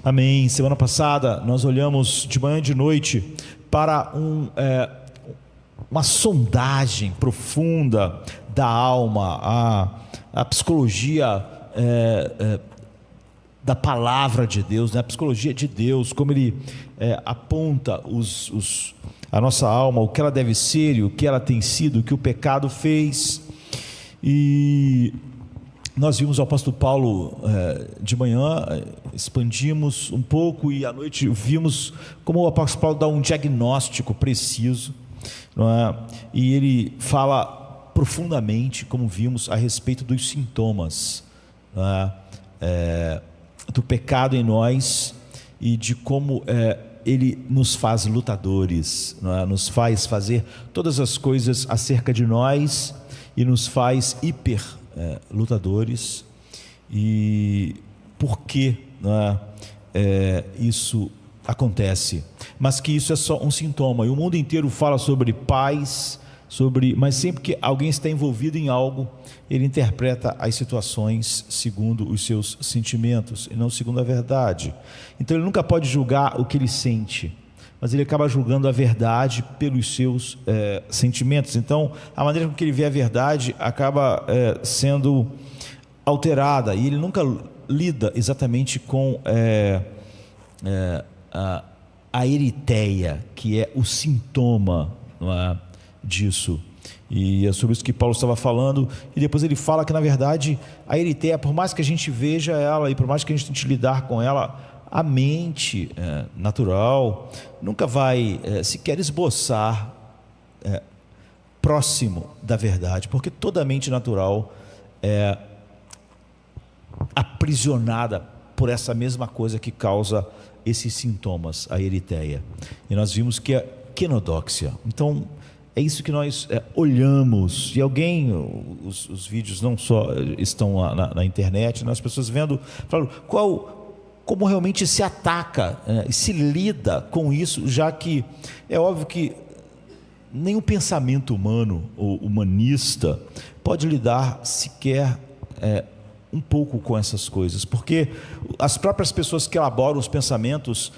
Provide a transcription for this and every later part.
Amém. Semana passada nós olhamos de manhã e de noite para uma sondagem profunda da alma, a psicologia da palavra de Deus, né? A psicologia de Deus, como Ele aponta a nossa alma, o que ela deve ser e o que ela tem sido, o que o pecado fez. E nós vimos o apóstolo Paulo de manhã, expandimos um pouco, e à noite vimos como o apóstolo Paulo dá um diagnóstico preciso, não é? E ele fala profundamente, como vimos, a respeito dos sintomas, não é? Do pecado em nós, e de como ele nos faz lutadores, não é? Nos faz fazer todas as coisas acerca de nós e nos faz lutadores. E por que isso acontece? Mas que isso é só um sintoma, e o mundo inteiro fala sobre paz, mas sempre que alguém está envolvido em algo, ele interpreta as situações segundo os seus sentimentos e não segundo a verdade. Então ele nunca pode julgar o que ele sente, mas ele acaba julgando a verdade pelos seus sentimentos. Então a maneira com que ele vê a verdade acaba sendo alterada, e ele nunca lida exatamente com a eritéia, que é o sintoma, não é, disso. E é sobre isso que Paulo estava falando. E depois ele fala que, na verdade, a eritéia, por mais que a gente veja ela e por mais que a gente tente lidar com ela, a mente natural nunca vai sequer esboçar próximo da verdade, porque toda a mente natural é aprisionada por essa mesma coisa que causa esses sintomas, a eritéia. E nós vimos que é quenodóxia. Então é isso que nós olhamos. E os vídeos não só estão na internet, as pessoas vendo, falando como realmente se ataca e se lida com isso, já que é óbvio que nenhum pensamento humano ou humanista pode lidar sequer um pouco com essas coisas, porque as próprias pessoas que elaboram os pensamentos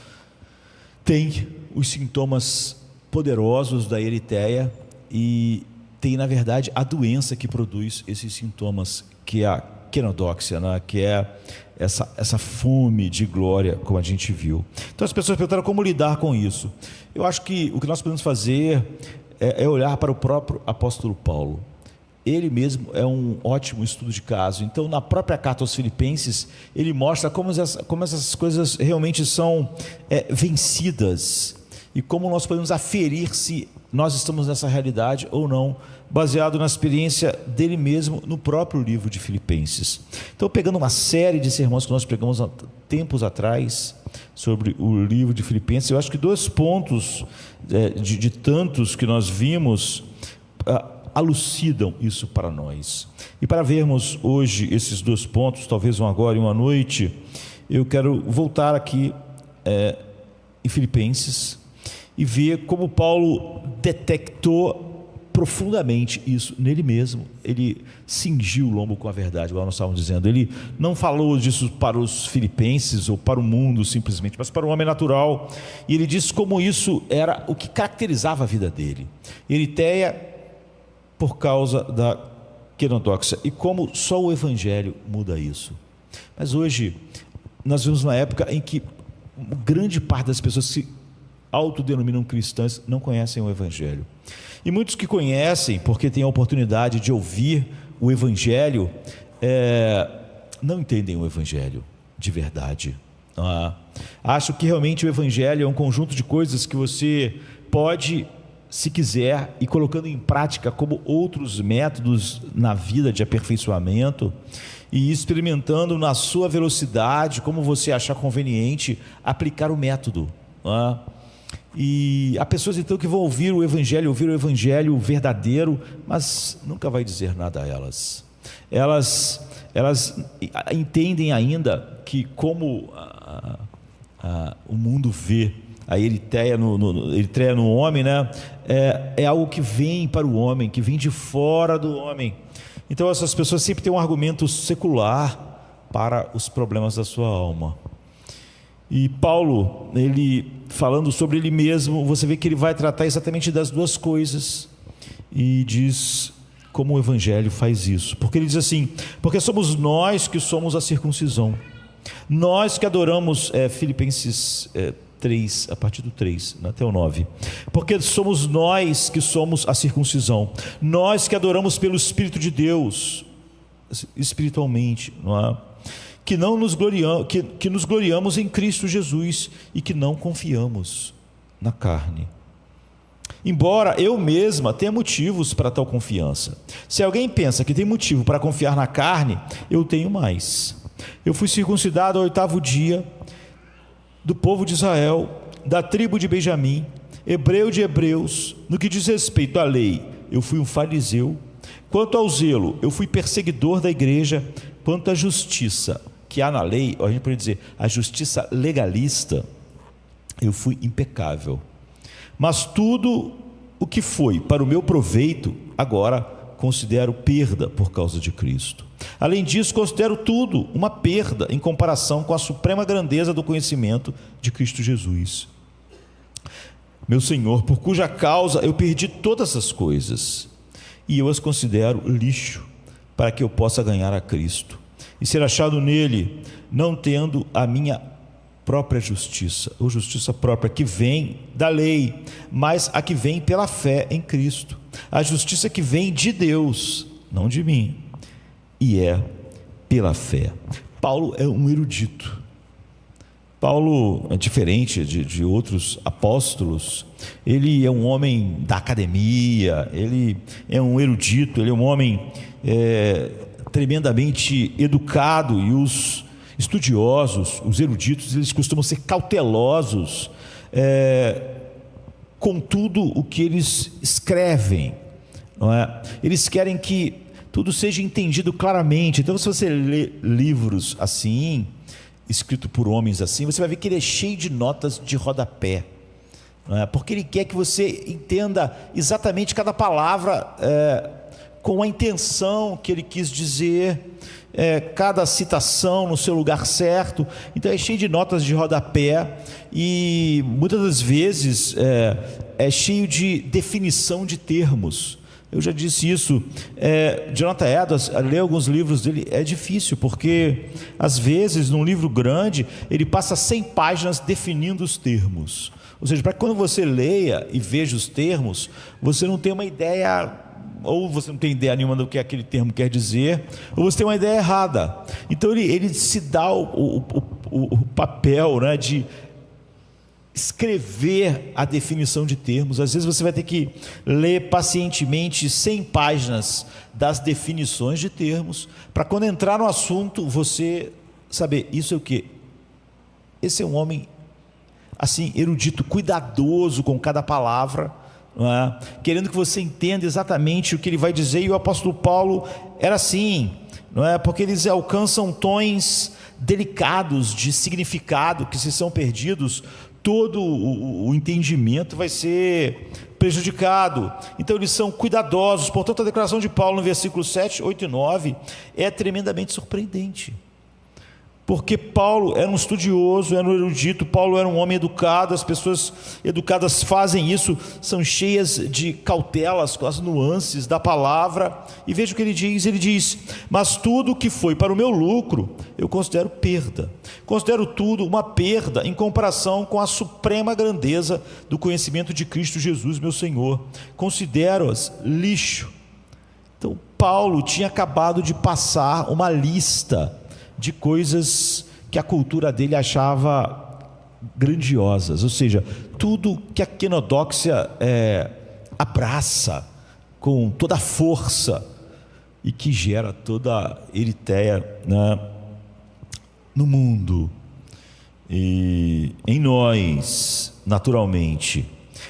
têm os sintomas poderosos da eritéia, e tem, na verdade, a doença que produz esses sintomas, que é a quenodóxia, né? Que é essa fome de glória, como a gente viu. Então as pessoas perguntaram como lidar com isso. Eu acho que o que nós podemos fazer é olhar para o próprio apóstolo Paulo. Ele mesmo é um ótimo estudo de caso. Então, na própria carta aos Filipenses, ele mostra como essas coisas realmente são vencidas, e como nós podemos aferir se nós estamos nessa realidade ou não, baseado na experiência dele mesmo no próprio livro de Filipenses. Então, pegando uma série de sermões que nós pregamos há tempos atrás sobre o livro de Filipenses, eu acho que 2 pontos de tantos que nós vimos elucidam isso para nós. E para vermos hoje esses 2 pontos, talvez um agora e um à noite, eu quero voltar aqui em Filipenses e ver como Paulo detectou profundamente isso nele mesmo. Ele cingiu o lombo com a verdade, igual nós estávamos dizendo. Ele não falou disso para os filipenses ou para o mundo simplesmente, mas para o homem natural. E ele disse como isso era o que caracterizava a vida dele. Eritéia por causa da quenodóxia, e como só o Evangelho muda isso. Mas hoje nós vivemos uma época em que grande parte das pessoas se autodenominam cristãs não conhecem o Evangelho, e muitos que conhecem porque têm a oportunidade de ouvir o Evangelho não entendem o Evangelho de verdade. Acho que realmente o Evangelho é um conjunto de coisas que você pode, se quiser, ir colocando em prática como outros métodos na vida de aperfeiçoamento, e experimentando na sua velocidade, como você achar conveniente, aplicar o método. E há pessoas então que vão ouvir o Evangelho verdadeiro, mas nunca vai dizer nada a elas. Elas entendem ainda que como o mundo vê a eritéia no homem, né? É algo que vem para o homem, que vem de fora do homem. Então essas pessoas sempre têm um argumento secular para os problemas da sua alma. E Paulo, ele falando sobre ele mesmo, você vê que ele vai tratar exatamente das duas coisas, e diz como o Evangelho faz isso, porque ele diz assim: porque somos nós que somos a circuncisão, nós que adoramos, Filipenses 3, a partir do 3 até o 9, porque somos nós que somos a circuncisão, nós que adoramos pelo Espírito de Deus, espiritualmente, não é? Que nos gloriamos em Cristo Jesus e que não confiamos na carne. Embora eu mesma tenha motivos para tal confiança. Se alguém pensa que tem motivo para confiar na carne, eu tenho mais. Eu fui circuncidado ao 8º dia, do povo de Israel, da tribo de Benjamim, hebreu de hebreus. No que diz respeito à lei, eu fui um fariseu. Quanto ao zelo, eu fui perseguidor da igreja. Quanto à justiça que há na lei, a gente pode dizer, a justiça legalista, eu fui impecável. Mas tudo o que foi para o meu proveito, agora considero perda por causa de Cristo. Além disso, considero tudo uma perda em comparação com a suprema grandeza do conhecimento de Cristo Jesus, meu Senhor, por cuja causa eu perdi todas as coisas, e eu as considero lixo, para que eu possa ganhar a Cristo e ser achado nele, não tendo a minha própria justiça, ou justiça própria que vem da lei, mas a que vem pela fé em Cristo, a justiça que vem de Deus, não de mim, e é pela fé. Paulo é um erudito. Paulo é diferente de outros apóstolos. Ele é um homem da academia, ele é um erudito, ele é um homem tremendamente educado, e os estudiosos, os eruditos, eles costumam ser cautelosos com tudo o que eles escrevem, não é? Eles querem que tudo seja entendido claramente. Então, se você lê livros assim, escrito por homens assim, você vai ver que ele é cheio de notas de rodapé, não é? Porque ele quer que você entenda exatamente cada palavra com a intenção que ele quis dizer, cada citação no seu lugar certo. Então é cheio de notas de rodapé, e muitas das vezes é cheio de definição de termos. Eu já disse isso. Jonathan Edwards, ler alguns livros dele é difícil, porque às vezes num livro grande ele passa 100 páginas definindo os termos, ou seja, para que quando você leia e veja os termos, você não tenha uma ideia, ou você não tem ideia nenhuma do que aquele termo quer dizer, ou você tem uma ideia errada. Então ele se dá o papel, né, de escrever a definição de termos. Às vezes você vai ter que ler pacientemente 100 páginas das definições de termos, para quando entrar no assunto você saber, isso é o quê? Esse é um homem assim, erudito, cuidadoso com cada palavra, não é? Querendo que você entenda exatamente o que ele vai dizer. E o apóstolo Paulo era assim, não é? Porque eles alcançam tons delicados de significado, que se são perdidos, todo o entendimento vai ser prejudicado. Então eles são cuidadosos. Portanto, a declaração de Paulo no versículo 7, 8 e 9 é tremendamente surpreendente, porque Paulo era um estudioso, era um erudito. Paulo era um homem educado. As pessoas educadas fazem isso, são cheias de cautelas com as nuances da palavra. E veja o que ele diz: mas tudo que foi para o meu lucro, eu considero perda. Considero tudo uma perda em comparação com a suprema grandeza do conhecimento de Cristo Jesus, meu Senhor. Considero-as lixo. Então Paulo tinha acabado de passar uma lista de coisas que a cultura dele achava grandiosas, ou seja, tudo que a quenodóxia abraça com toda a força e que gera toda a eritéia, né, no mundo e em nós, naturalmente.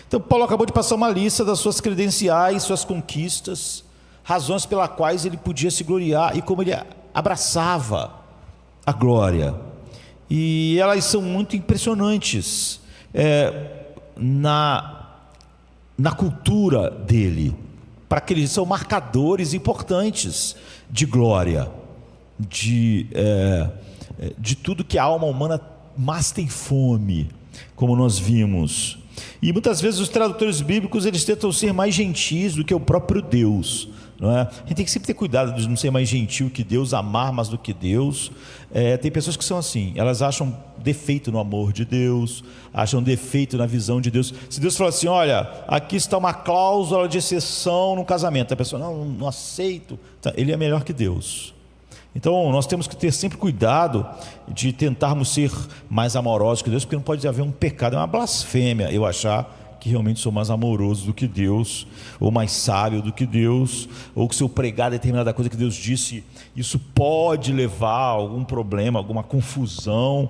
Então Paulo acabou de passar uma lista das suas credenciais, suas conquistas, razões pelas quais ele podia se gloriar e como ele abraçava a glória, e elas são muito impressionantes na cultura dele, para que eles são marcadores importantes de glória, de tudo que a alma humana mas tem fome, como nós vimos. E muitas vezes os tradutores bíblicos, eles tentam ser mais gentis do que o próprio Deus, não é? A gente tem que sempre ter cuidado de não ser mais gentil que Deus, amar mais do que Deus. Tem pessoas que são assim, elas acham defeito no amor de Deus, acham defeito na visão de Deus. Se Deus fala assim, olha, aqui está uma cláusula de exceção no casamento, a pessoa, não aceito, ele é melhor que Deus. Então nós temos que ter sempre cuidado de tentarmos ser mais amorosos que Deus, porque não pode haver um pecado, é uma blasfêmia eu achar que realmente sou mais amoroso do que Deus, ou mais sábio do que Deus, ou que se eu pregar determinada coisa que Deus disse, isso pode levar a algum problema, alguma confusão,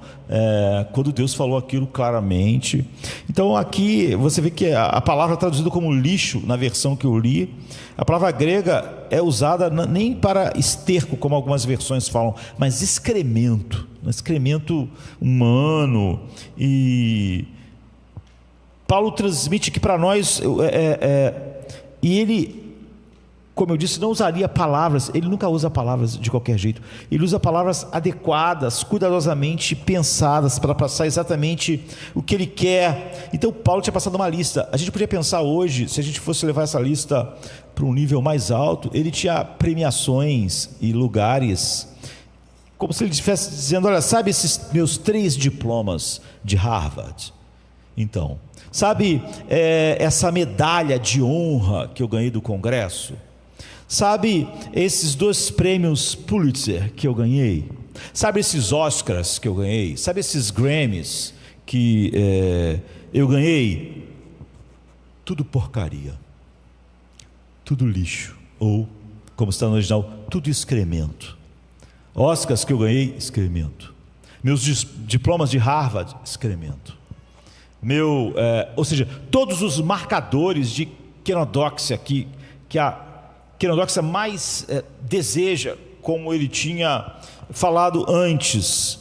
quando Deus falou aquilo claramente. Então aqui você vê que a palavra traduzida como lixo, na versão que eu li, a palavra grega é usada nem para esterco, como algumas versões falam, mas excremento, excremento humano. E Paulo transmite que para nós, e ele, como eu disse, não usaria palavras, ele nunca usa palavras de qualquer jeito, ele usa palavras adequadas, cuidadosamente pensadas, para passar exatamente o que ele quer. Então Paulo tinha passado uma lista, a gente podia pensar hoje, se a gente fosse levar essa lista para um nível mais alto, ele tinha premiações e lugares, como se ele estivesse dizendo, olha, sabe esses meus 3 diplomas de Harvard? Então, sabe essa medalha de honra que eu ganhei do Congresso? Sabe esses 2 prêmios Pulitzer que eu ganhei? Sabe esses Oscars que eu ganhei? Sabe esses Grammys que eu ganhei? Tudo porcaria, tudo lixo, ou, como está no original, tudo excremento. Oscars que eu ganhei, excremento. Meus diplomas de Harvard, excremento. Ou seja, todos os marcadores de quenodóxia que a quenodóxia mais deseja, como ele tinha falado antes.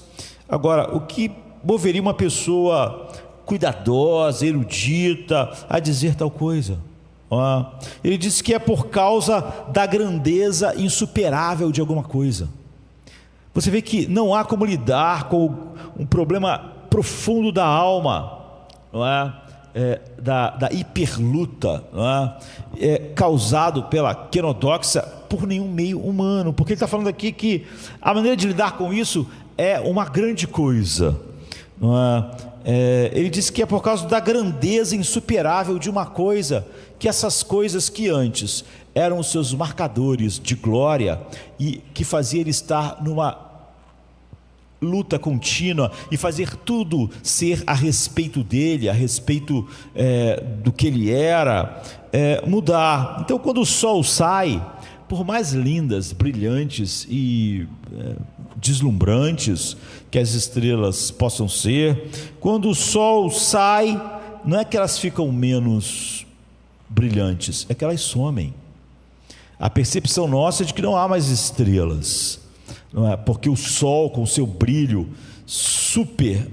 Agora, o que moveria uma pessoa cuidadosa, erudita, a dizer tal coisa? Ele disse que é por causa da grandeza insuperável de alguma coisa. Você vê que não há como lidar com um problema profundo da alma, não é? Da hiperluta, não é? Causado pela quenodóxia por nenhum meio humano, porque ele está falando aqui que a maneira de lidar com isso é uma grande coisa, não é? Ele diz que é por causa da grandeza insuperável de uma coisa, que essas coisas que antes eram os seus marcadores de glória e que fazia ele estar numa luta contínua e fazer tudo ser a respeito dele, a respeito do que ele era, mudar. Então, quando o sol sai, por mais lindas, brilhantes e deslumbrantes que as estrelas possam ser, quando o sol sai, não é que elas ficam menos brilhantes, é que elas somem. A percepção nossa é de que não há mais estrelas, não é? Porque o sol, com o seu brilho super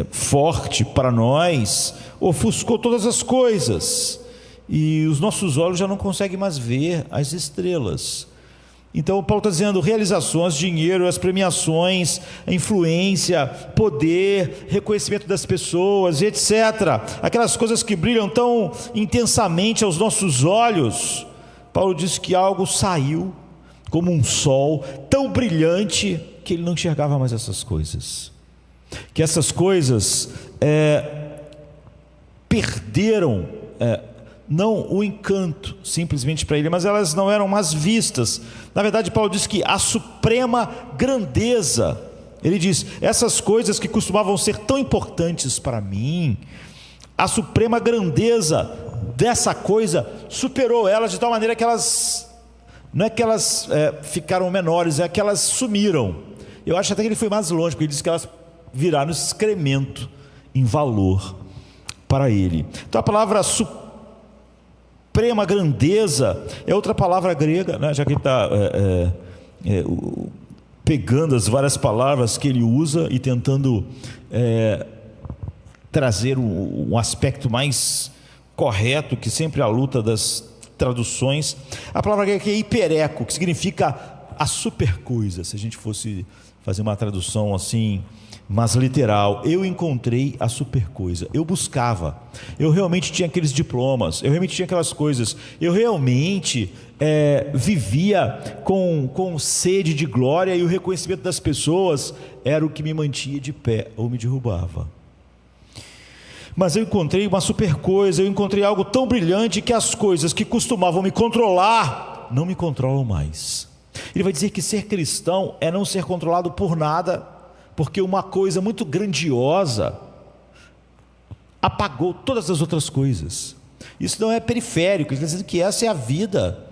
forte para nós, ofuscou todas as coisas, e os nossos olhos já não conseguem mais ver as estrelas. Então Paulo está dizendo, realizações, dinheiro, as premiações, a influência, poder, reconhecimento das pessoas, etc. Aquelas coisas que brilham tão intensamente aos nossos olhos. Paulo diz que algo saiu como um sol tão brilhante que ele não enxergava mais essas coisas. Que essas coisas perderam não o encanto simplesmente para ele, mas elas não eram mais vistas. Na verdade, Paulo diz que a suprema grandeza, ele diz, essas coisas que costumavam ser tão importantes para mim, a suprema grandeza dessa coisa superou elas de tal maneira que elas, não é que elas ficaram menores, é que elas sumiram. Eu acho até que ele foi mais longe, porque ele disse que elas viraram excremento em valor para ele. Então a palavra suprema grandeza é outra palavra grega, né? Já que ele está pegando as várias palavras que ele usa e tentando trazer um aspecto mais correto, que sempre é a luta das traduções. A palavra grega é hipereco, que significa a super coisa, se a gente fosse fazer uma tradução assim, mas literal. Eu encontrei a super coisa. Eu buscava. Eu realmente tinha aqueles diplomas. Eu realmente tinha aquelas coisas. Eu realmente vivia com sede de glória, e o reconhecimento das pessoas era o que me mantinha de pé ou me derrubava. Mas eu encontrei uma super coisa. Eu encontrei algo tão brilhante que as coisas que costumavam me controlar não me controlam mais. Ele vai dizer que ser cristão é não ser controlado por nada, porque uma coisa muito grandiosa apagou todas as outras coisas. Isso não é periférico, ele está dizendo que essa é a vida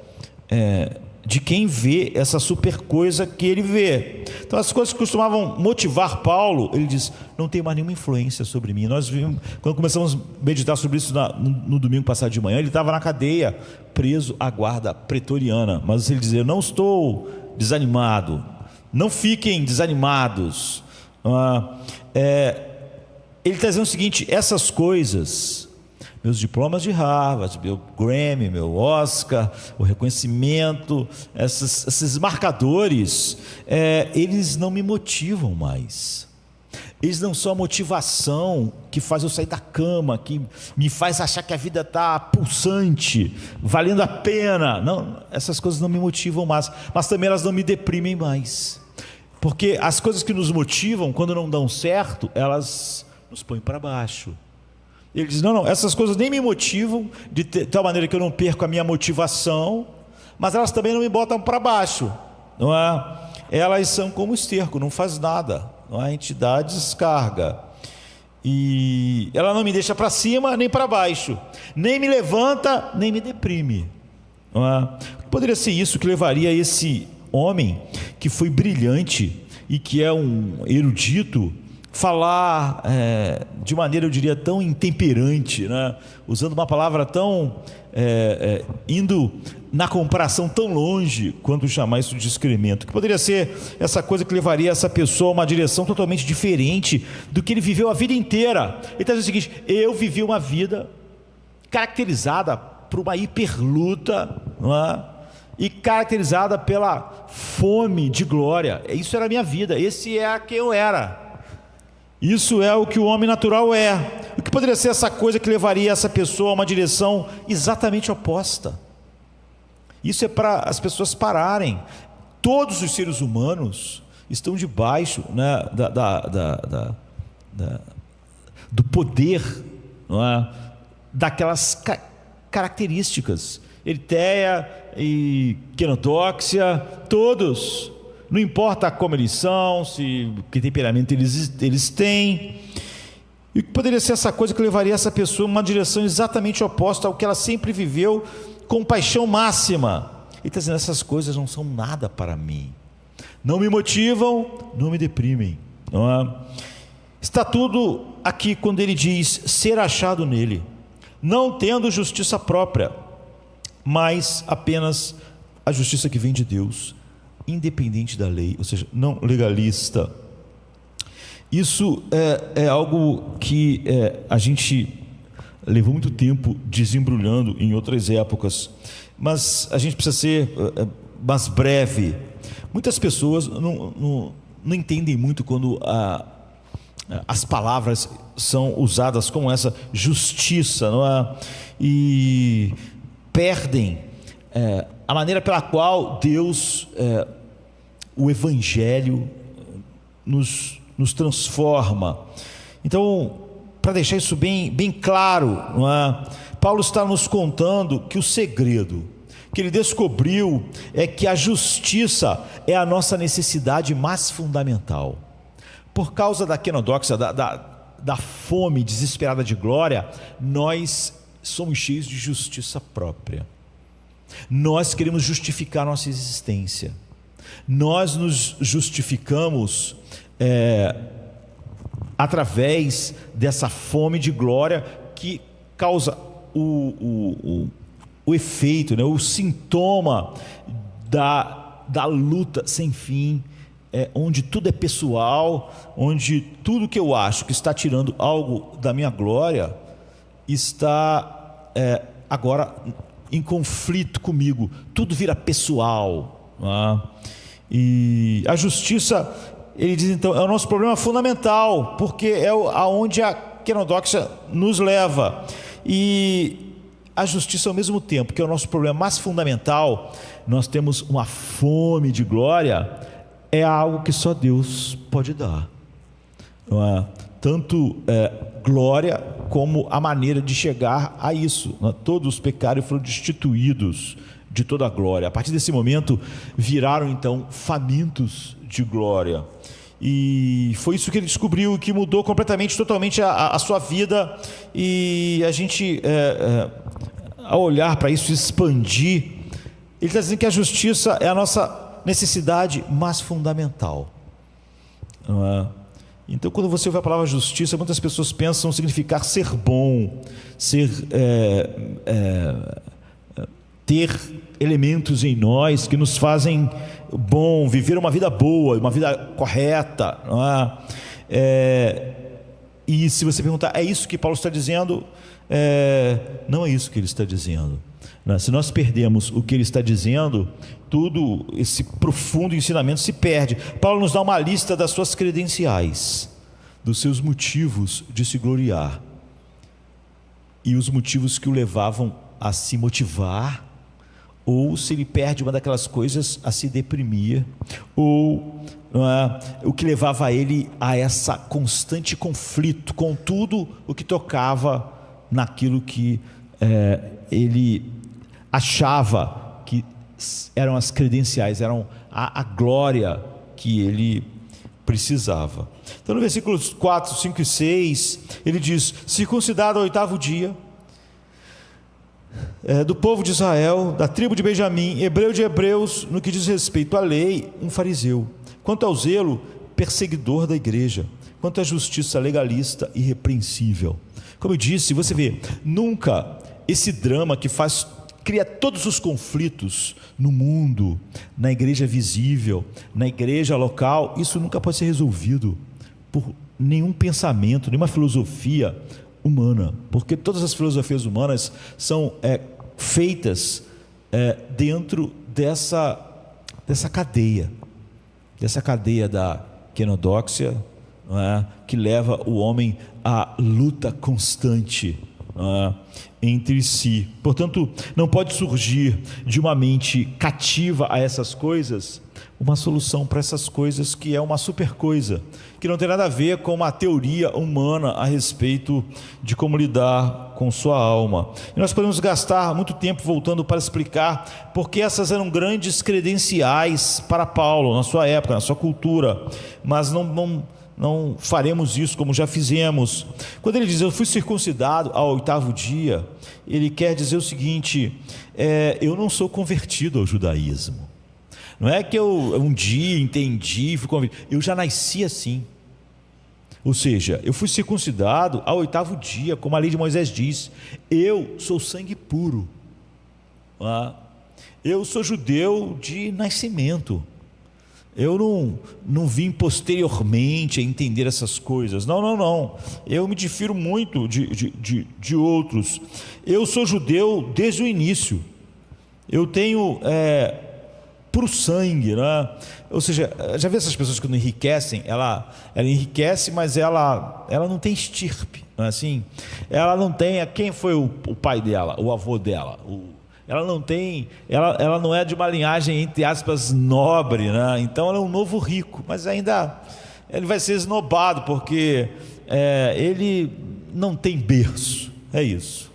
de quem vê essa super coisa que ele vê. Então, as coisas que costumavam motivar Paulo, ele diz, não tem mais nenhuma influência sobre mim. Nós vimos, quando começamos a meditar sobre isso no domingo passado de manhã, ele estava na cadeia, preso à guarda pretoriana, mas ele dizia, não estou desanimado, não fiquem desanimados. Ele está dizendo o seguinte, essas coisas, meus diplomas de Harvard, meu Grammy, meu Oscar, o reconhecimento, esses marcadores, eles não me motivam mais. Eles não são a motivação que faz eu sair da cama, que me faz achar que a vida está pulsante, valendo a pena. Não, essas coisas não me motivam mais, mas também elas não me deprimem mais. Porque as coisas que nos motivam, quando não dão certo, elas nos põem para baixo. Ele diz, não, essas coisas nem me motivam, de tal maneira que eu não perco a minha motivação, mas elas também não me botam para baixo, não é? Elas são como esterco, não faz nada, não é? A entidade descarga, e ela não me deixa para cima nem para baixo, nem me levanta, nem me deprime, não é? Poderia ser isso que levaria esse homem, que foi brilhante e que é um erudito, falar de maneira, eu diria, tão intemperante, né? Usando uma palavra tão indo na comparação tão longe quanto chamar isso de excremento, que poderia ser essa coisa que levaria essa pessoa a uma direção totalmente diferente do que ele viveu a vida inteira. Ele está dizendo o seguinte, eu vivi uma vida caracterizada por uma hiperluta, não é? E caracterizada pela fome de glória. Isso era a minha vida, esse é quem eu era. Isso é o que o homem natural é. O que poderia ser essa coisa que levaria essa pessoa a uma direção exatamente oposta? Isso é para as pessoas pararem. Todos os seres humanos estão debaixo, né, do poder, não é? Daquelas características. Eritéia e Quenodóxia, todos. Não importa como eles são, que temperamento eles têm. E o que poderia ser essa coisa que levaria essa pessoa a uma direção exatamente oposta ao que ela sempre viveu com paixão máxima? Ele está dizendo, essas coisas não são nada para mim. Não me motivam, não me deprimem. Não é? Está tudo aqui quando ele diz, ser achado nele, não tendo justiça própria, mas apenas a justiça que vem de Deus, independente da lei, ou seja, não legalista. Isso é algo que a gente levou muito tempo desembrulhando em outras épocas, mas a gente precisa ser mais breve. Muitas pessoas não entendem muito quando as palavras são usadas como essa justiça, não é? E perdem a maneira pela qual Deus, o Evangelho, nos transforma. Então, para deixar isso bem claro, não é? Paulo está nos contando que o segredo que ele descobriu é que a justiça é a nossa necessidade mais fundamental. Por causa da quenodóxia, da fome desesperada de glória, nós somos cheios de justiça própria. Nós queremos justificar nossa existência. Nós nos justificamos através dessa fome de glória que causa o efeito, né? O sintoma da luta sem fim, onde tudo é pessoal, onde tudo que eu acho que está tirando algo da minha glória está agora em conflito comigo, tudo vira pessoal, não é? E a justiça ele diz então, é o nosso problema fundamental, porque é aonde a quenodoxia nos leva. E a justiça, ao mesmo tempo que é o nosso problema mais fundamental, nós temos uma fome de glória, é algo que só Deus pode dar. Não é? Tanto glória como a maneira de chegar a isso. Não é? Todos pecaram e foram destituídos de toda a glória. A partir desse momento, viraram então famintos de glória. E foi isso que ele descobriu, que mudou completamente, totalmente a sua vida. E a gente, ao olhar para isso, expandir, ele está dizendo que a justiça é a nossa necessidade mais fundamental. Não é? Então, quando você ouve a palavra justiça, muitas pessoas pensam significar ser bom, ter elementos em nós que nos fazem bom, viver uma vida boa, uma vida correta, não é? E se você perguntar, é isso que Paulo está dizendo? Não é isso que ele está dizendo. Não é? Se nós perdemos o que ele está dizendo, tudo esse profundo ensinamento se perde. Paulo nos dá uma lista das suas credenciais, dos seus motivos de se gloriar, e os motivos que o levavam a se motivar, ou se ele perde uma daquelas coisas, a se deprimir, ou o que levava ele a essa constante conflito com tudo o que tocava naquilo que ele achava que eram as credenciais, eram a glória que ele precisava. Então, no versículos 4, 5 e 6, ele diz: circuncidado ao 8º dia, do povo de Israel, da tribo de Benjamim, hebreu de hebreus, no que diz respeito à lei, um fariseu, quanto ao zelo, perseguidor da igreja, quanto à justiça, legalista, irrepreensível. Como eu disse, você vê, nunca esse drama que cria todos os conflitos no mundo, na igreja visível, na igreja local, isso nunca pode ser resolvido por nenhum pensamento, nenhuma filosofia humana, porque todas as filosofias humanas são feitas dentro dessa cadeia da quenodoxia, não é? Que leva o homem à luta constante, não é? Entre si. Portanto, não pode surgir de uma mente cativa a essas coisas uma solução para essas coisas que é uma super coisa, que não tem nada a ver com uma teoria humana a respeito de como lidar com sua alma. E nós podemos gastar muito tempo voltando para explicar porque essas eram grandes credenciais para Paulo na sua época, na sua cultura, mas não faremos isso como já fizemos. Quando ele diz, eu fui circuncidado ao 8º dia, ele quer dizer o seguinte, eu não sou convertido ao judaísmo. Não é que eu um dia entendi, fui convertido, eu já nasci assim. Ou seja, eu fui circuncidado ao 8º dia, como a lei de Moisés diz, eu sou sangue puro. Eu sou judeu de nascimento. Eu não vim posteriormente a entender essas coisas. Não. Eu me difiro muito de outros. Eu sou judeu desde o início. Eu tenho puro sangue, né? Ou seja, já vê essas pessoas que não enriquecem? Ela enriquece, mas ela não tem estirpe, não é assim? Ela não tem. Quem foi o pai dela, o avô dela? Ela não tem, ela não é de uma linhagem, entre aspas, nobre, né? Então ela é um novo rico, mas ainda ele vai ser esnobado, porque ele não tem berço, é isso.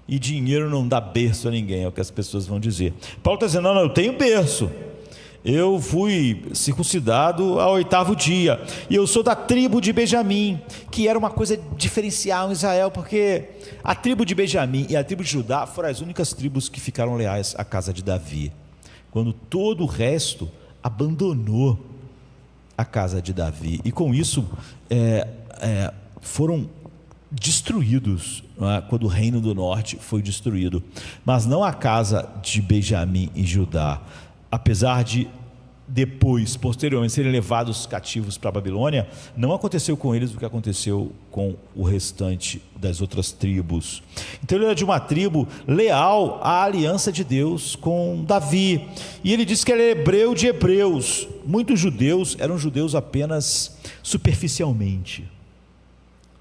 E dinheiro não dá berço a ninguém, é o que as pessoas vão dizer. Paulo está dizendo, não, eu tenho berço. Eu fui circuncidado ao 8º dia, e eu sou da tribo de Benjamim, que era uma coisa diferencial em Israel, porque a tribo de Benjamim e a tribo de Judá foram as únicas tribos que ficaram leais à casa de Davi, quando todo o resto abandonou a casa de Davi, e com isso foram destruídos, quando o reino do norte foi destruído, mas não a casa de Benjamim e Judá. Apesar de depois, posteriormente, serem levados cativos para a Babilônia, não aconteceu com eles o que aconteceu com o restante das outras tribos. Então ele era de uma tribo leal à aliança de Deus com Davi, e ele diz que ele é hebreu de hebreus. Muitos judeus eram judeus apenas superficialmente,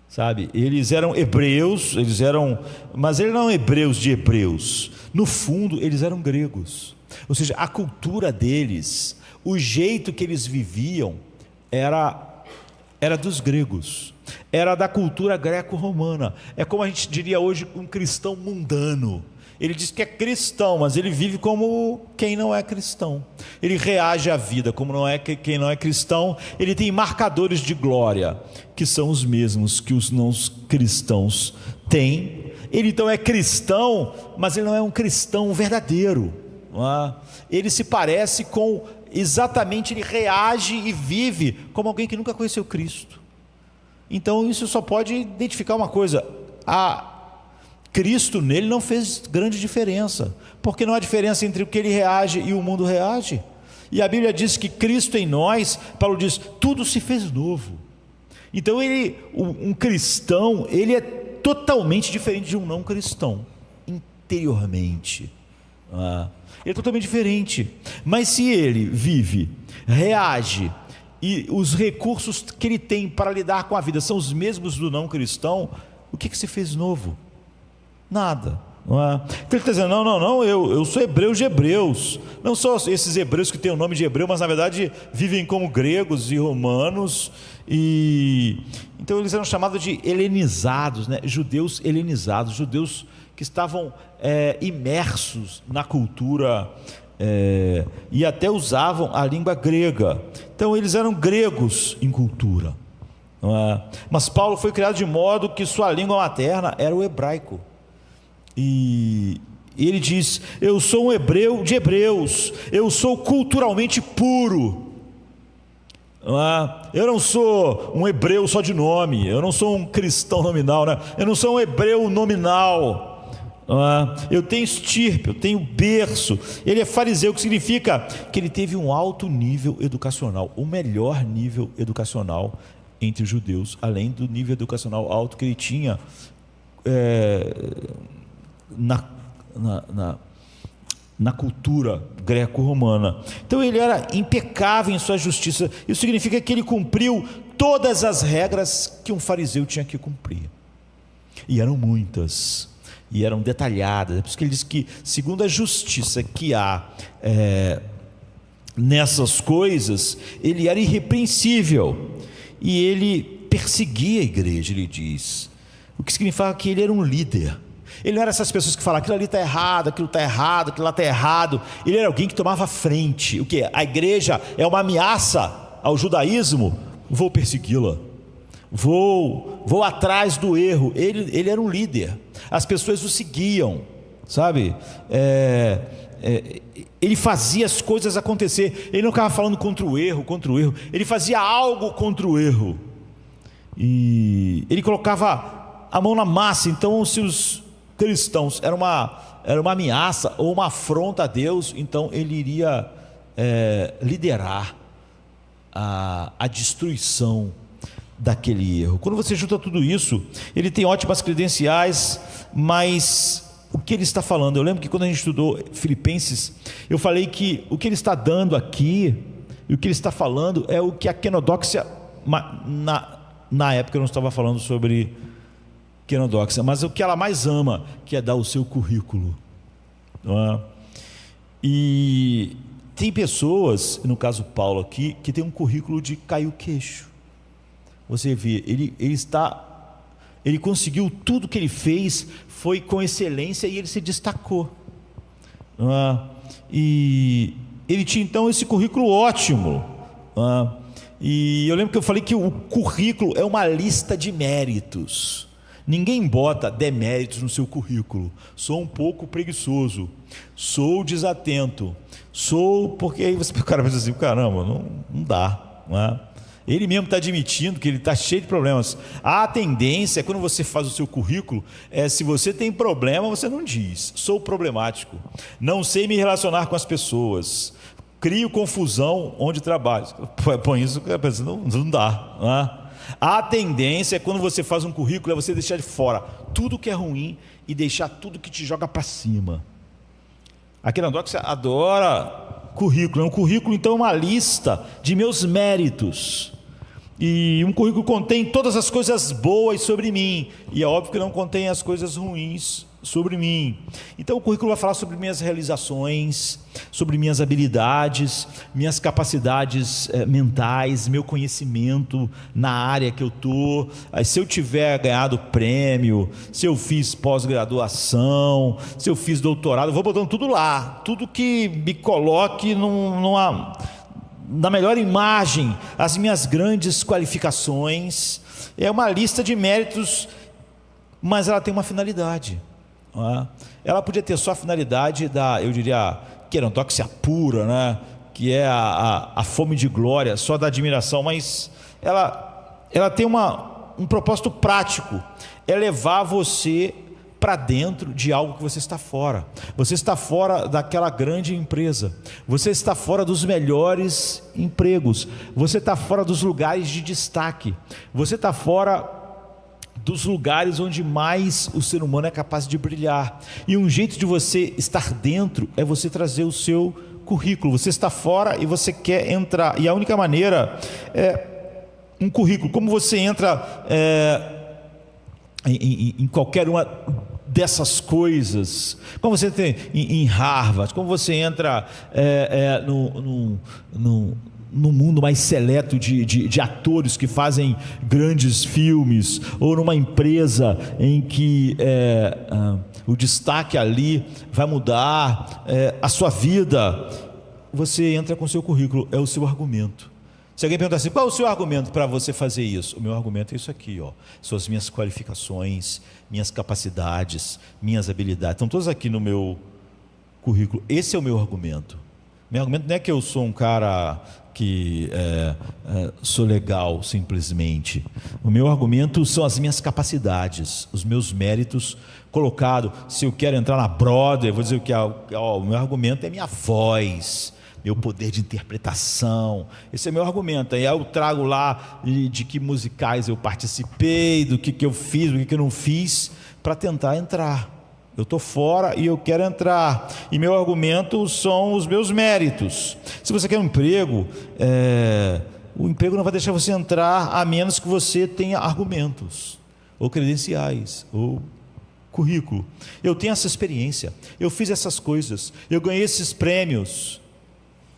sabe? Eles eram hebreus, mas eles não eram hebreus de hebreus. No fundo, eles eram gregos. Ou seja, a cultura deles, o jeito que eles viviam era dos gregos, era da cultura greco-romana. É como a gente diria hoje um cristão mundano. Ele diz que é cristão, mas ele vive como quem não é cristão. Ele reage à vida como quem não é cristão. Ele tem marcadores de glória, que são os mesmos que os não cristãos têm. Ele então é cristão, mas ele não é um cristão verdadeiro. Ele se parece com, exatamente, ele reage e vive como alguém que nunca conheceu Cristo. Então isso só pode identificar uma coisa: Cristo nele não fez grande diferença, porque não há diferença entre o que ele reage e o mundo reage. E a Bíblia diz que Cristo em nós, Paulo diz, tudo se fez novo. Então um cristão, ele é totalmente diferente de um não cristão, interiormente. Ele é totalmente diferente. Mas se ele vive, reage, e os recursos que ele tem para lidar com a vida são os mesmos do não cristão, o que se fez novo? Nada. Então ele está dizendo, não, eu sou hebreu de hebreus. Não só esses hebreus que têm o nome de hebreu, mas na verdade vivem como gregos e romanos. Então eles eram chamados de helenizados, né? Judeus helenizados, judeus que estavam imersos na cultura e até usavam a língua grega. Então eles eram gregos em cultura, mas Paulo foi criado de modo que sua língua materna era o hebraico. E ele diz, eu sou um hebreu de hebreus, eu sou culturalmente puro. Eu não sou um hebreu só de nome, eu não sou um cristão nominal, né? Eu não sou um hebreu nominal. Eu tenho estirpe, eu tenho berço. Ele é fariseu, que significa que ele teve um alto nível educacional, o melhor nível educacional entre os judeus, além do nível educacional alto que ele tinha na cultura greco-romana. Então ele era impecável em sua justiça. Isso significa que ele cumpriu todas as regras que um fariseu tinha que cumprir, e eram muitas, e eram detalhadas. É por isso que ele diz que, segundo a justiça que há nessas coisas, ele era irrepreensível, e ele perseguia a igreja, ele diz, o que significa que ele era um líder. Ele não era essas pessoas que falam, aquilo ali está errado, aquilo está errado, aquilo lá está errado. Ele era alguém que tomava frente. O que? A igreja é uma ameaça ao judaísmo, vou persegui-la, vou atrás do erro. Ele era um líder, as pessoas o seguiam, sabe? Ele fazia as coisas acontecer, ele não ficava falando contra o erro, ele fazia algo contra o erro, e ele colocava a mão na massa. Então, se os cristãos era uma ameaça ou uma afronta a Deus, então ele iria liderar a destruição daquele erro. Quando você junta tudo isso, ele tem ótimas credenciais, mas o que ele está falando? Eu lembro que quando a gente estudou Filipenses, eu falei que o que ele está dando aqui e o que ele está falando é o que a quenodóxia, na época eu não estava falando sobre quenodóxia, mas o que ela mais ama, que é dar o seu currículo, não é? E tem pessoas, no caso Paulo aqui, que tem um currículo de cair o queixo. Você vê, ele conseguiu tudo que ele fez, foi com excelência, e ele se destacou, não é? E ele tinha então esse currículo ótimo, não é? E eu lembro que eu falei que o currículo é uma lista de méritos. Ninguém bota deméritos no seu currículo. Sou um pouco preguiçoso, sou desatento, porque aí o cara vai dizer assim, caramba, não dá, não é? Ele mesmo está admitindo que ele está cheio de problemas. A tendência é, quando você faz o seu currículo, se você tem problema, você não diz, sou problemático, não sei me relacionar com as pessoas, crio confusão onde trabalho. Põe isso, não dá, não é? A tendência é quando você faz um currículo, é você deixar de fora tudo que é ruim e deixar tudo que te joga para cima. A Kenodoxia adora currículo. Um currículo, então, é uma lista de meus méritos. E um currículo contém todas as coisas boas sobre mim. E é óbvio que não contém as coisas ruins sobre mim. Então o currículo vai falar sobre minhas realizações, sobre minhas habilidades, minhas capacidades mentais, meu conhecimento na área que eu estou. Se eu tiver ganhado prêmio, se eu fiz pós-graduação, se eu fiz doutorado, eu vou botando tudo lá. Tudo que me coloque na melhor imagem, as minhas grandes qualificações. É uma lista de méritos, mas ela tem uma finalidade. Ela podia ter só a finalidade eu diria, Kenodoxia pura, né? Que é a fome de glória, só da admiração, mas ela tem um propósito prático, é levar você para dentro de algo que você está fora. Você está fora daquela grande empresa, você está fora dos melhores empregos, você está fora dos lugares de destaque, você está fora dos lugares onde mais o ser humano é capaz de brilhar. E um jeito de você estar dentro é você trazer o seu currículo. Você está fora e você quer entrar, e a única maneira é um currículo. Como você entra em qualquer uma dessas coisas, como você tem em Harvard, como você entra no mundo mais seleto de atores que fazem grandes filmes, ou numa empresa em que o destaque ali vai mudar a sua vida. Você entra com o seu currículo, é o seu argumento. Se alguém perguntar assim, qual é o seu argumento para você fazer isso? O meu argumento é isso aqui, são as minhas qualificações, minhas capacidades, minhas habilidades, estão todas aqui no meu currículo. Esse é o meu argumento. Meu argumento não é que eu sou um cara que sou legal simplesmente. O meu argumento são as minhas capacidades, os meus méritos colocados. Se eu quero entrar na Broadway, eu vou dizer que o meu argumento é minha voz, meu poder de interpretação. Esse é meu argumento. Aí eu trago lá de que musicais eu participei, do que eu fiz, do que eu não fiz, para tentar entrar. Eu estou fora e eu quero entrar, e meu argumento são os meus méritos. Se você quer um emprego, o emprego não vai deixar você entrar a menos que você tenha argumentos, ou credenciais, ou currículo. Eu tenho essa experiência, eu fiz essas coisas, eu ganhei esses prêmios,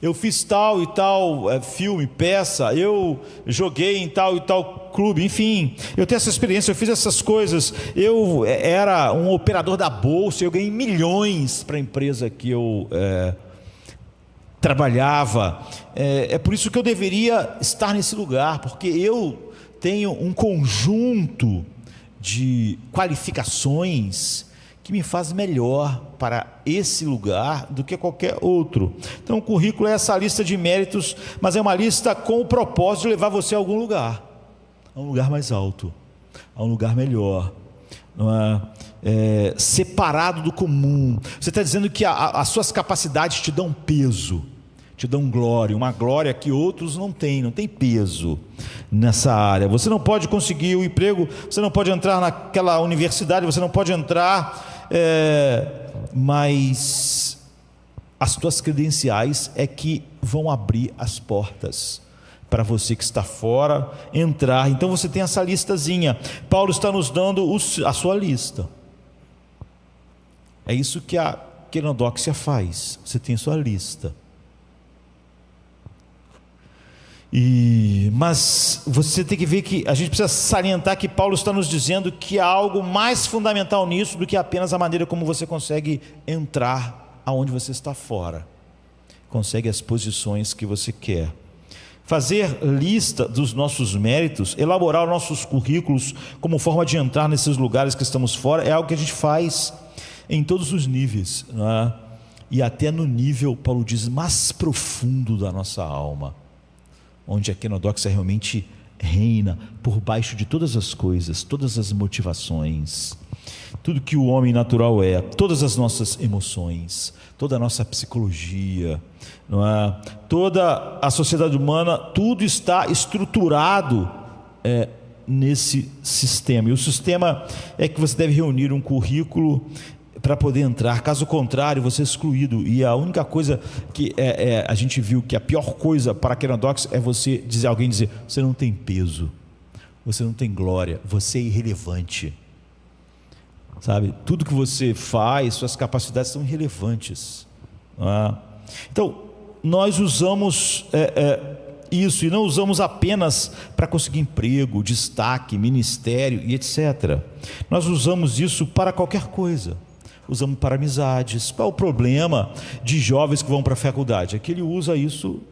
eu fiz tal e tal filme, peça, eu joguei em tal e tal clube, enfim, eu tenho essa experiência, eu fiz essas coisas, eu era um operador da bolsa, eu ganhei milhões para a empresa que eu trabalhava. É por isso que eu deveria estar nesse lugar, porque eu tenho um conjunto de qualificações que me faz melhor para esse lugar do que qualquer outro. Então o currículo é essa lista de méritos, mas é uma lista com o propósito de levar você a algum lugar, a um lugar mais alto, a um lugar melhor, não é? Separado do comum. Você está dizendo que as suas capacidades te dão peso, te dão glória, uma glória que outros não têm peso nessa área. Você não pode conseguir o emprego, você não pode entrar naquela universidade, você não pode entrar, mas as tuas credenciais é que vão abrir as portas para você que está fora entrar. Então você tem essa listazinha. Paulo está nos dando a sua lista. É isso que a Kenodoxia faz. Você tem a sua lista. Mas você tem que ver que a gente precisa salientar que Paulo está nos dizendo que há algo mais fundamental nisso do que apenas a maneira como você consegue entrar aonde você está fora, consegue as posições que você quer. Fazer lista dos nossos méritos, elaborar os nossos currículos como forma de entrar nesses lugares que estamos fora, é algo que a gente faz em todos os níveis, não é? E até no nível, Paulo diz, mais profundo da nossa alma, onde a Kenodoxia realmente reina por baixo de todas as coisas, todas as motivações. tudo que o homem natural é, todas as nossas emoções, toda a nossa psicologia, não é? Toda a sociedade humana, tudo está estruturado nesse sistema. E o sistema é que você deve reunir um currículo para poder entrar, caso contrário, você é excluído. E a única coisa que a gente viu que a pior coisa para a Kenodox é alguém dizer: você não tem peso, você não tem glória, você é irrelevante. Sabe? Tudo que você faz, suas capacidades são irrelevantes. Não é? Então, nós usamos isso, e não usamos apenas para conseguir emprego, destaque, ministério e etc. Nós usamos isso para qualquer coisa. Usamos para amizades. Qual é o problema de jovens que vão para a faculdade? É que ele usa isso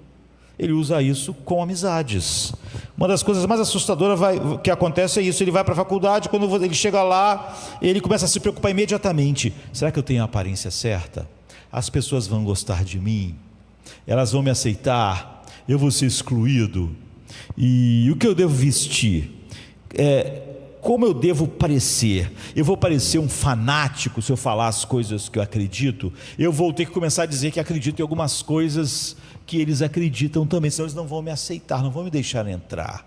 com amizades. Uma das coisas mais assustadoras que acontece é isso: ele vai para a faculdade, quando ele chega lá, ele começa a se preocupar imediatamente: será que eu tenho a aparência certa? As pessoas vão gostar de mim? Elas vão me aceitar? Eu vou ser excluído? E o que eu devo vestir? Como eu devo parecer? Eu vou parecer um fanático se eu falar as coisas que eu acredito? Eu vou ter que começar a dizer que acredito em algumas coisas que eles acreditam também, senão eles não vão me aceitar, não vão me deixar entrar.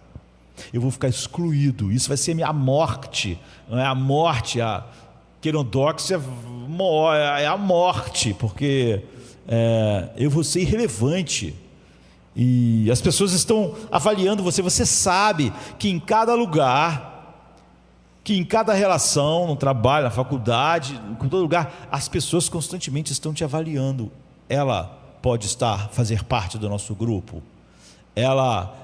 Eu vou ficar excluído. Isso vai ser minha morte. Não é a morte, a Kenodoxia é a morte, porque eu vou ser irrelevante. E as pessoas estão avaliando você. Você sabe que em cada lugar, que em cada relação, no trabalho, na faculdade, em todo lugar, as pessoas constantemente estão te avaliando. Ela pode fazer parte do nosso grupo? Ela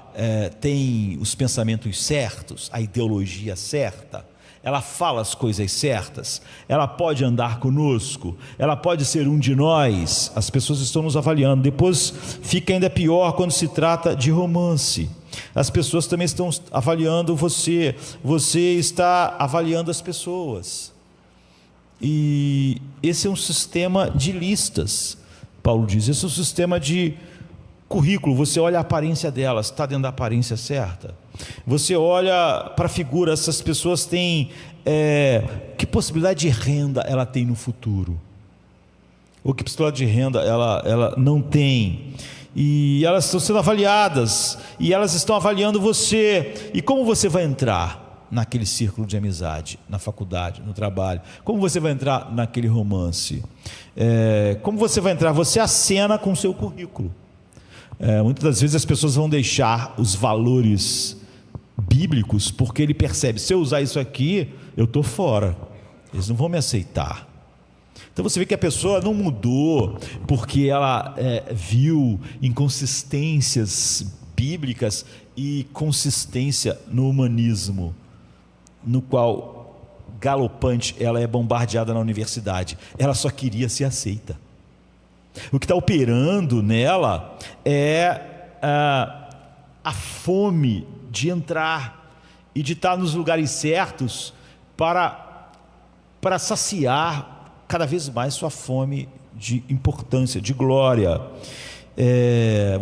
tem os pensamentos certos, a ideologia certa? Ela fala as coisas certas? Ela pode andar conosco? Ela pode ser um de nós? As pessoas estão nos avaliando. Depois fica ainda pior quando se trata de romance. As pessoas também estão avaliando você. Você está avaliando as pessoas. E esse é um sistema de listas. Paulo diz: esse é um sistema de currículo. Você olha a aparência delas, está dentro da aparência certa? Você olha para a figura, essas pessoas têm que possibilidade de renda ela tem no futuro? Ou que possibilidade de renda ela não tem? E elas estão sendo avaliadas, e elas estão avaliando você. E como você vai entrar naquele círculo de amizade, na faculdade, no trabalho? Como você vai entrar naquele romance? Como você vai entrar? Você acena com o seu currículo. Muitas das vezes as pessoas vão deixar os valores bíblicos, porque ele percebe: se eu usar isso aqui, eu estou fora, eles não vão me aceitar. Então você vê que a pessoa não mudou porque ela viu inconsistências bíblicas e consistência no humanismo, no qual, galopante, ela é bombardeada na universidade. Ela só queria ser aceita. O que está operando nela é a fome de entrar e de estar nos lugares certos para saciar cada vez mais sua fome de importância, de glória.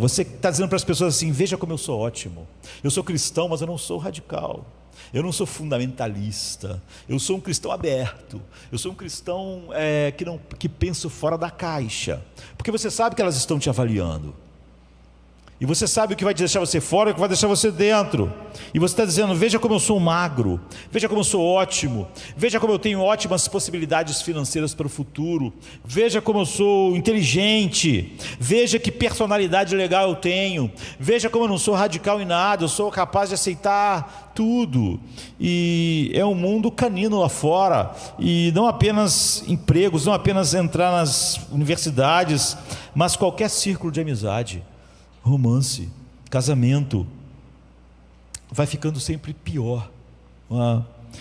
Você está dizendo para as pessoas assim: veja como eu sou ótimo, eu sou cristão, mas eu não sou radical, eu não sou fundamentalista, eu sou um cristão aberto, eu sou um cristão que penso fora da caixa, porque você sabe que elas estão te avaliando. E você sabe o que vai deixar você fora e o que vai deixar você dentro. E você está dizendo: veja como eu sou magro, veja como eu sou ótimo, veja como eu tenho ótimas possibilidades financeiras para o futuro, veja como eu sou inteligente, veja que personalidade legal eu tenho, veja como eu não sou radical em nada, eu sou capaz de aceitar tudo. E é um mundo canino lá fora, e não apenas empregos, não apenas entrar nas universidades, mas qualquer círculo de amizade, romance, casamento, vai ficando sempre pior.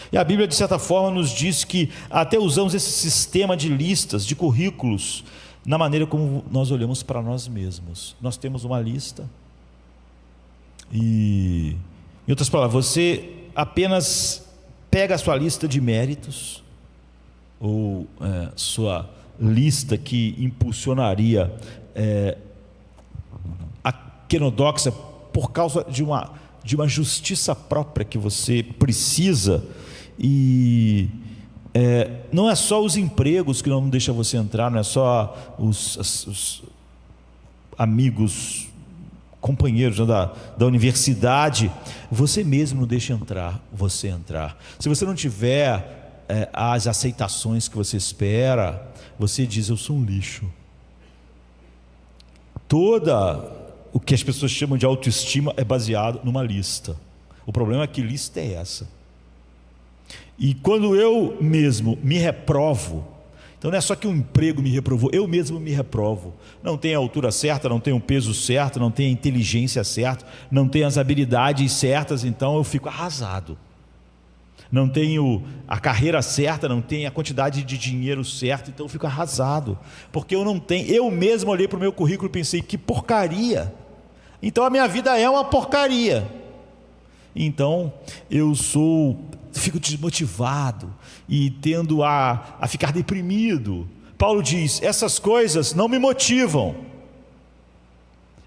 E a Bíblia, de certa forma, nos diz que até usamos esse sistema de listas, de currículos, na maneira como nós olhamos para nós mesmos. Nós temos uma lista e, em outras palavras, você apenas pega a sua lista de méritos, ou sua lista que impulsionaria a Kenodoxia por causa de uma justiça própria que você precisa, e Não é só os empregos que não deixam você entrar, não é só os amigos, companheiros, né, da universidade. Você mesmo não deixa você entrar. Se você não tiver as aceitações que você espera, você diz: eu sou um lixo. Toda o que as pessoas chamam de autoestima é baseado numa lista. O problema é que lista é essa. E quando eu mesmo me reprovo, então não é só que um emprego me reprovou, eu mesmo me reprovo. Não tenho a altura certa, não tenho o peso certo, não tenho a inteligência certa, não tenho as habilidades certas, então eu fico arrasado. Não tenho a carreira certa, não tenho a quantidade de dinheiro certo, então eu fico arrasado. Porque eu não tenho, eu mesmo olhei para o meu currículo e pensei: que porcaria. Então a minha vida é uma porcaria. Então eu fico desmotivado e tendo a ficar deprimido. Paulo diz: essas coisas não me motivam,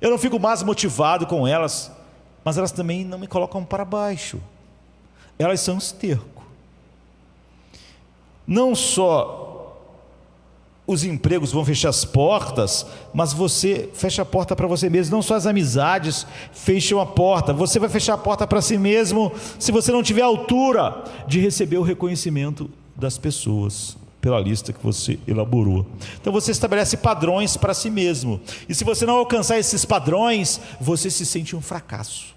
eu não fico mais motivado com elas, mas elas também não me colocam para baixo, elas são esterco. Não só os empregos vão fechar as portas, mas você fecha a porta para você mesmo. Não só as amizades fecham a porta, você vai fechar a porta para si mesmo se você não tiver a altura de receber o reconhecimento das pessoas pela lista que você elaborou. Então você estabelece padrões para si mesmo, e se você não alcançar esses padrões, você se sente um fracasso.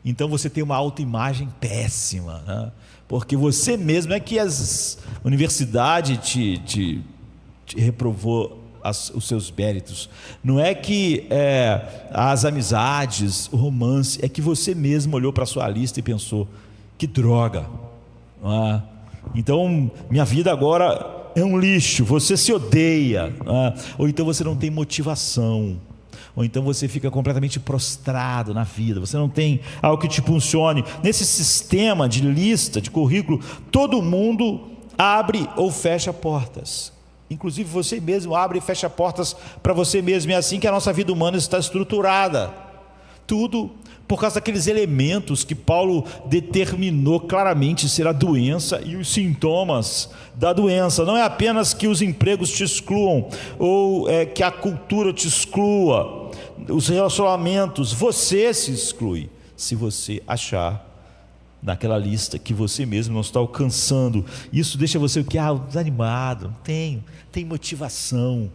Então você tem uma autoimagem péssima, né? Porque você mesmo é que as universidades te reprovou os seus méritos. Não é que as amizades, o romance, é que você mesmo olhou para a sua lista e pensou: que droga, não é? Então minha vida agora é um lixo. Você se odeia, não é? Ou então você não tem motivação, ou então você fica completamente prostrado na vida, você não tem algo que te impulsione. Nesse sistema de lista, de currículo, todo mundo abre ou fecha portas. Inclusive você mesmo abre e fecha portas para você mesmo. É assim que a nossa vida humana está estruturada. Tudo por causa daqueles elementos que Paulo determinou claramente ser a doença e os sintomas da doença. Não é apenas que os empregos te excluam, ou que a cultura te exclua, os relacionamentos. Você se exclui se você achar naquela lista que você mesmo não está alcançando. Isso deixa você o que? Desanimado, não tem motivação.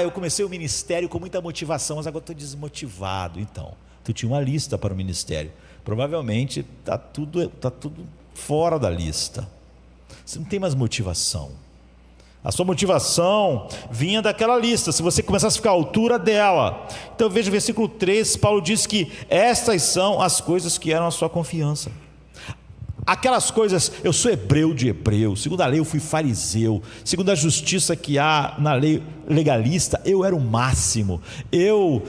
Eu comecei o ministério com muita motivação, mas agora estou desmotivado. Então, tu tinha uma lista para o ministério, provavelmente está tudo fora da lista. Você não tem mais motivação. A sua motivação vinha daquela lista, se você começasse a ficar à altura dela. Então veja o versículo 3, Paulo diz que estas são as coisas que eram a sua confiança. Aquelas coisas: eu sou hebreu de hebreus, segundo a lei eu fui fariseu, segundo a justiça que há na lei legalista, eu era o máximo. Eu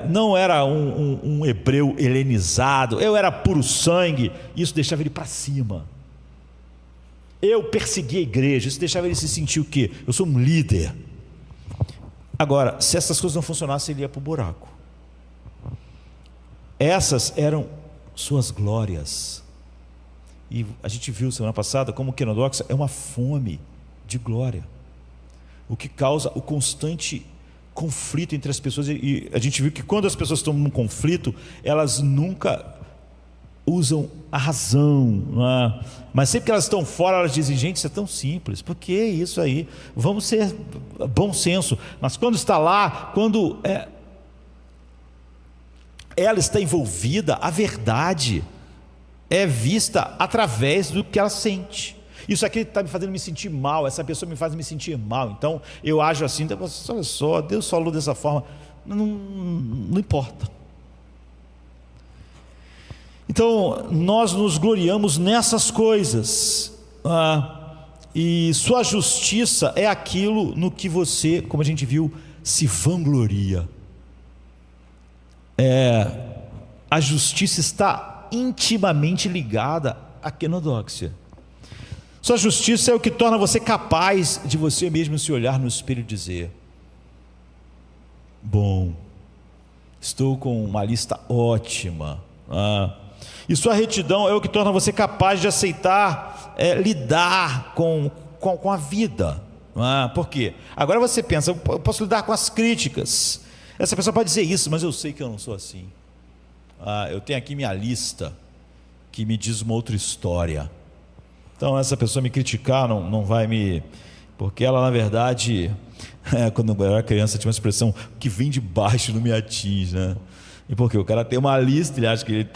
não era um hebreu helenizado, eu era puro sangue. Isso deixava ele para cima. Eu persegui a igreja, isso deixava ele se sentir o quê? Eu sou um líder. Agora, se essas coisas não funcionassem, ele ia para o buraco. Essas eram suas glórias. E a gente viu semana passada como o quenodoxa é uma fome de glória, o que causa o constante conflito entre as pessoas. E a gente viu que quando as pessoas estão num conflito, elas nunca usam a razão, não é? Mas sempre que elas estão fora, elas dizem: gente, isso é tão simples, por que isso aí? Vamos ser bom senso. Mas quando está lá, quando ela está envolvida, a verdade é vista através do que ela sente. Isso aqui está me fazendo me sentir mal, essa pessoa me faz me sentir mal, então eu ajo assim. Então, olha só, Deus falou dessa forma. Não importa. Então nós nos gloriamos nessas coisas, e sua justiça é aquilo no que você, como a gente viu, se vangloria. A justiça está intimamente ligada à quenodoxia. Sua justiça é o que torna você capaz de você mesmo se olhar no espelho e dizer: bom, estou com uma lista ótima, E sua retidão é o que torna você capaz de aceitar, lidar com a vida. Por quê? Agora você pensa, eu posso lidar com as críticas. Essa pessoa pode dizer isso, mas eu sei que eu não sou assim. Eu tenho aqui minha lista que me diz uma outra história. Então essa pessoa me criticar não vai me... Porque ela, na verdade, quando eu era criança, tinha uma expressão: o que vem de baixo não me atinge, né? E porque o cara tem uma lista, ele acha que ele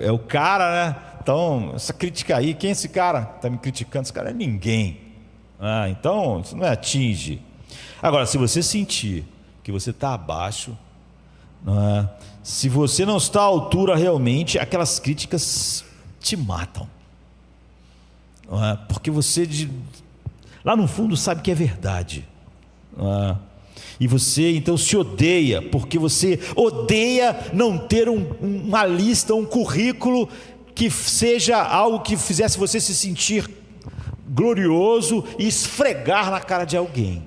é o cara, né? Então, essa crítica aí, quem é esse cara que está me criticando? Esse cara é ninguém. Então, isso não me atinge. Agora, se você sentir que você está abaixo, se você não está à altura realmente, aquelas críticas te matam. Porque você, lá no fundo, sabe que é verdade. E você então se odeia, porque você odeia não ter uma lista, um currículo que seja algo que fizesse você se sentir glorioso e esfregar na cara de alguém.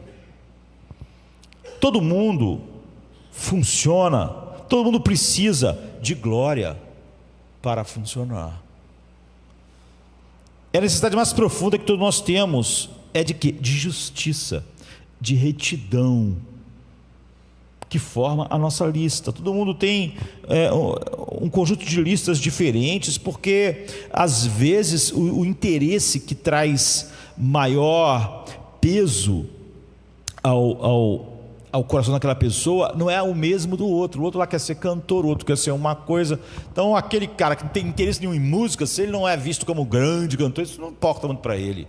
Todo mundo funciona, todo mundo precisa de glória para funcionar. A necessidade mais profunda que todos nós temos é de quê? De justiça, de retidão, que forma a nossa lista. Todo mundo tem um conjunto de listas diferentes, porque às vezes o interesse que traz maior peso ao coração daquela pessoa não é o mesmo do outro. O outro lá quer ser cantor, o outro quer ser uma coisa. Então aquele cara que não tem interesse nenhum em música, se ele não é visto como grande cantor, isso não importa muito para ele.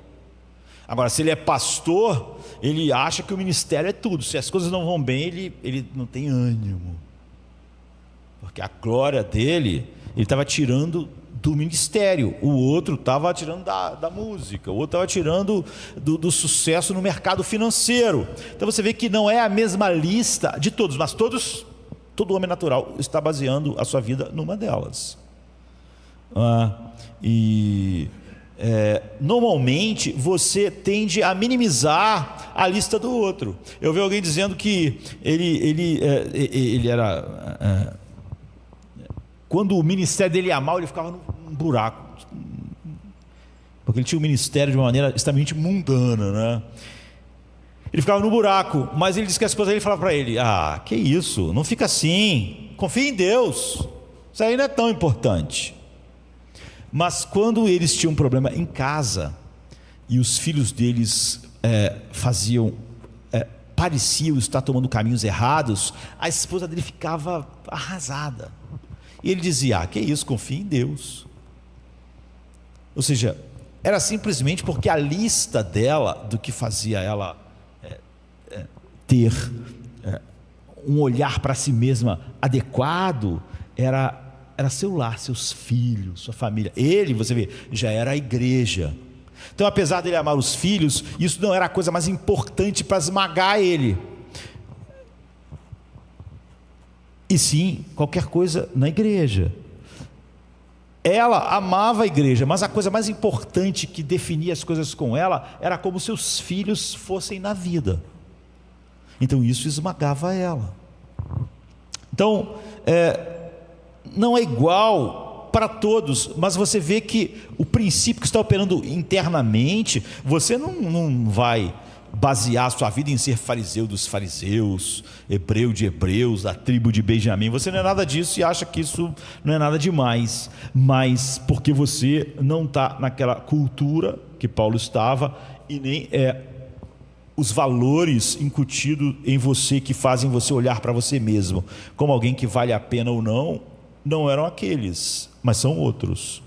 Agora, se ele é pastor, ele acha que o ministério é tudo. Se as coisas não vão bem, ele não tem ânimo, porque a glória dele, ele estava tirando do ministério, o outro estava tirando da música, o outro estava tirando do sucesso no mercado financeiro. Então você vê que não é a mesma lista de todos, mas todo homem natural está baseando a sua vida numa delas. Normalmente você tende a minimizar a lista do outro. Eu vi alguém dizendo que ele era... quando o ministério dele ia mal, ele ficava num buraco, porque ele tinha o ministério de uma maneira extremamente mundana, né? Ele ficava no buraco, mas ele disse que a esposa dele falava para ele: que isso, não fica assim, confia em Deus, isso aí não é tão importante. Mas quando eles tinham um problema em casa e os filhos deles pareciam estar tomando caminhos errados, a esposa dele ficava arrasada. E ele dizia: que isso, confia em Deus. Ou seja, era simplesmente porque a lista dela, do que fazia ela ter um olhar para si mesma adequado, era seu lar, seus filhos, sua família. Ele, você vê, já era a igreja. Então, apesar dele amar os filhos, isso não era a coisa mais importante para esmagar ele, e sim qualquer coisa na igreja. Ela amava a igreja, mas a coisa mais importante que definia as coisas com ela era como seus filhos fossem na vida. Então isso esmagava ela. Então não é igual para todos, mas você vê que o princípio que está operando internamente, você não vai basear a sua vida em ser fariseu dos fariseus, hebreu de hebreus, da tribo de Benjamim. Você não é nada disso e acha que isso não é nada demais, mas porque você não está naquela cultura que Paulo estava, e nem os valores incutidos em você, que fazem você olhar para você mesmo como alguém que vale a pena ou não eram aqueles, mas são outros.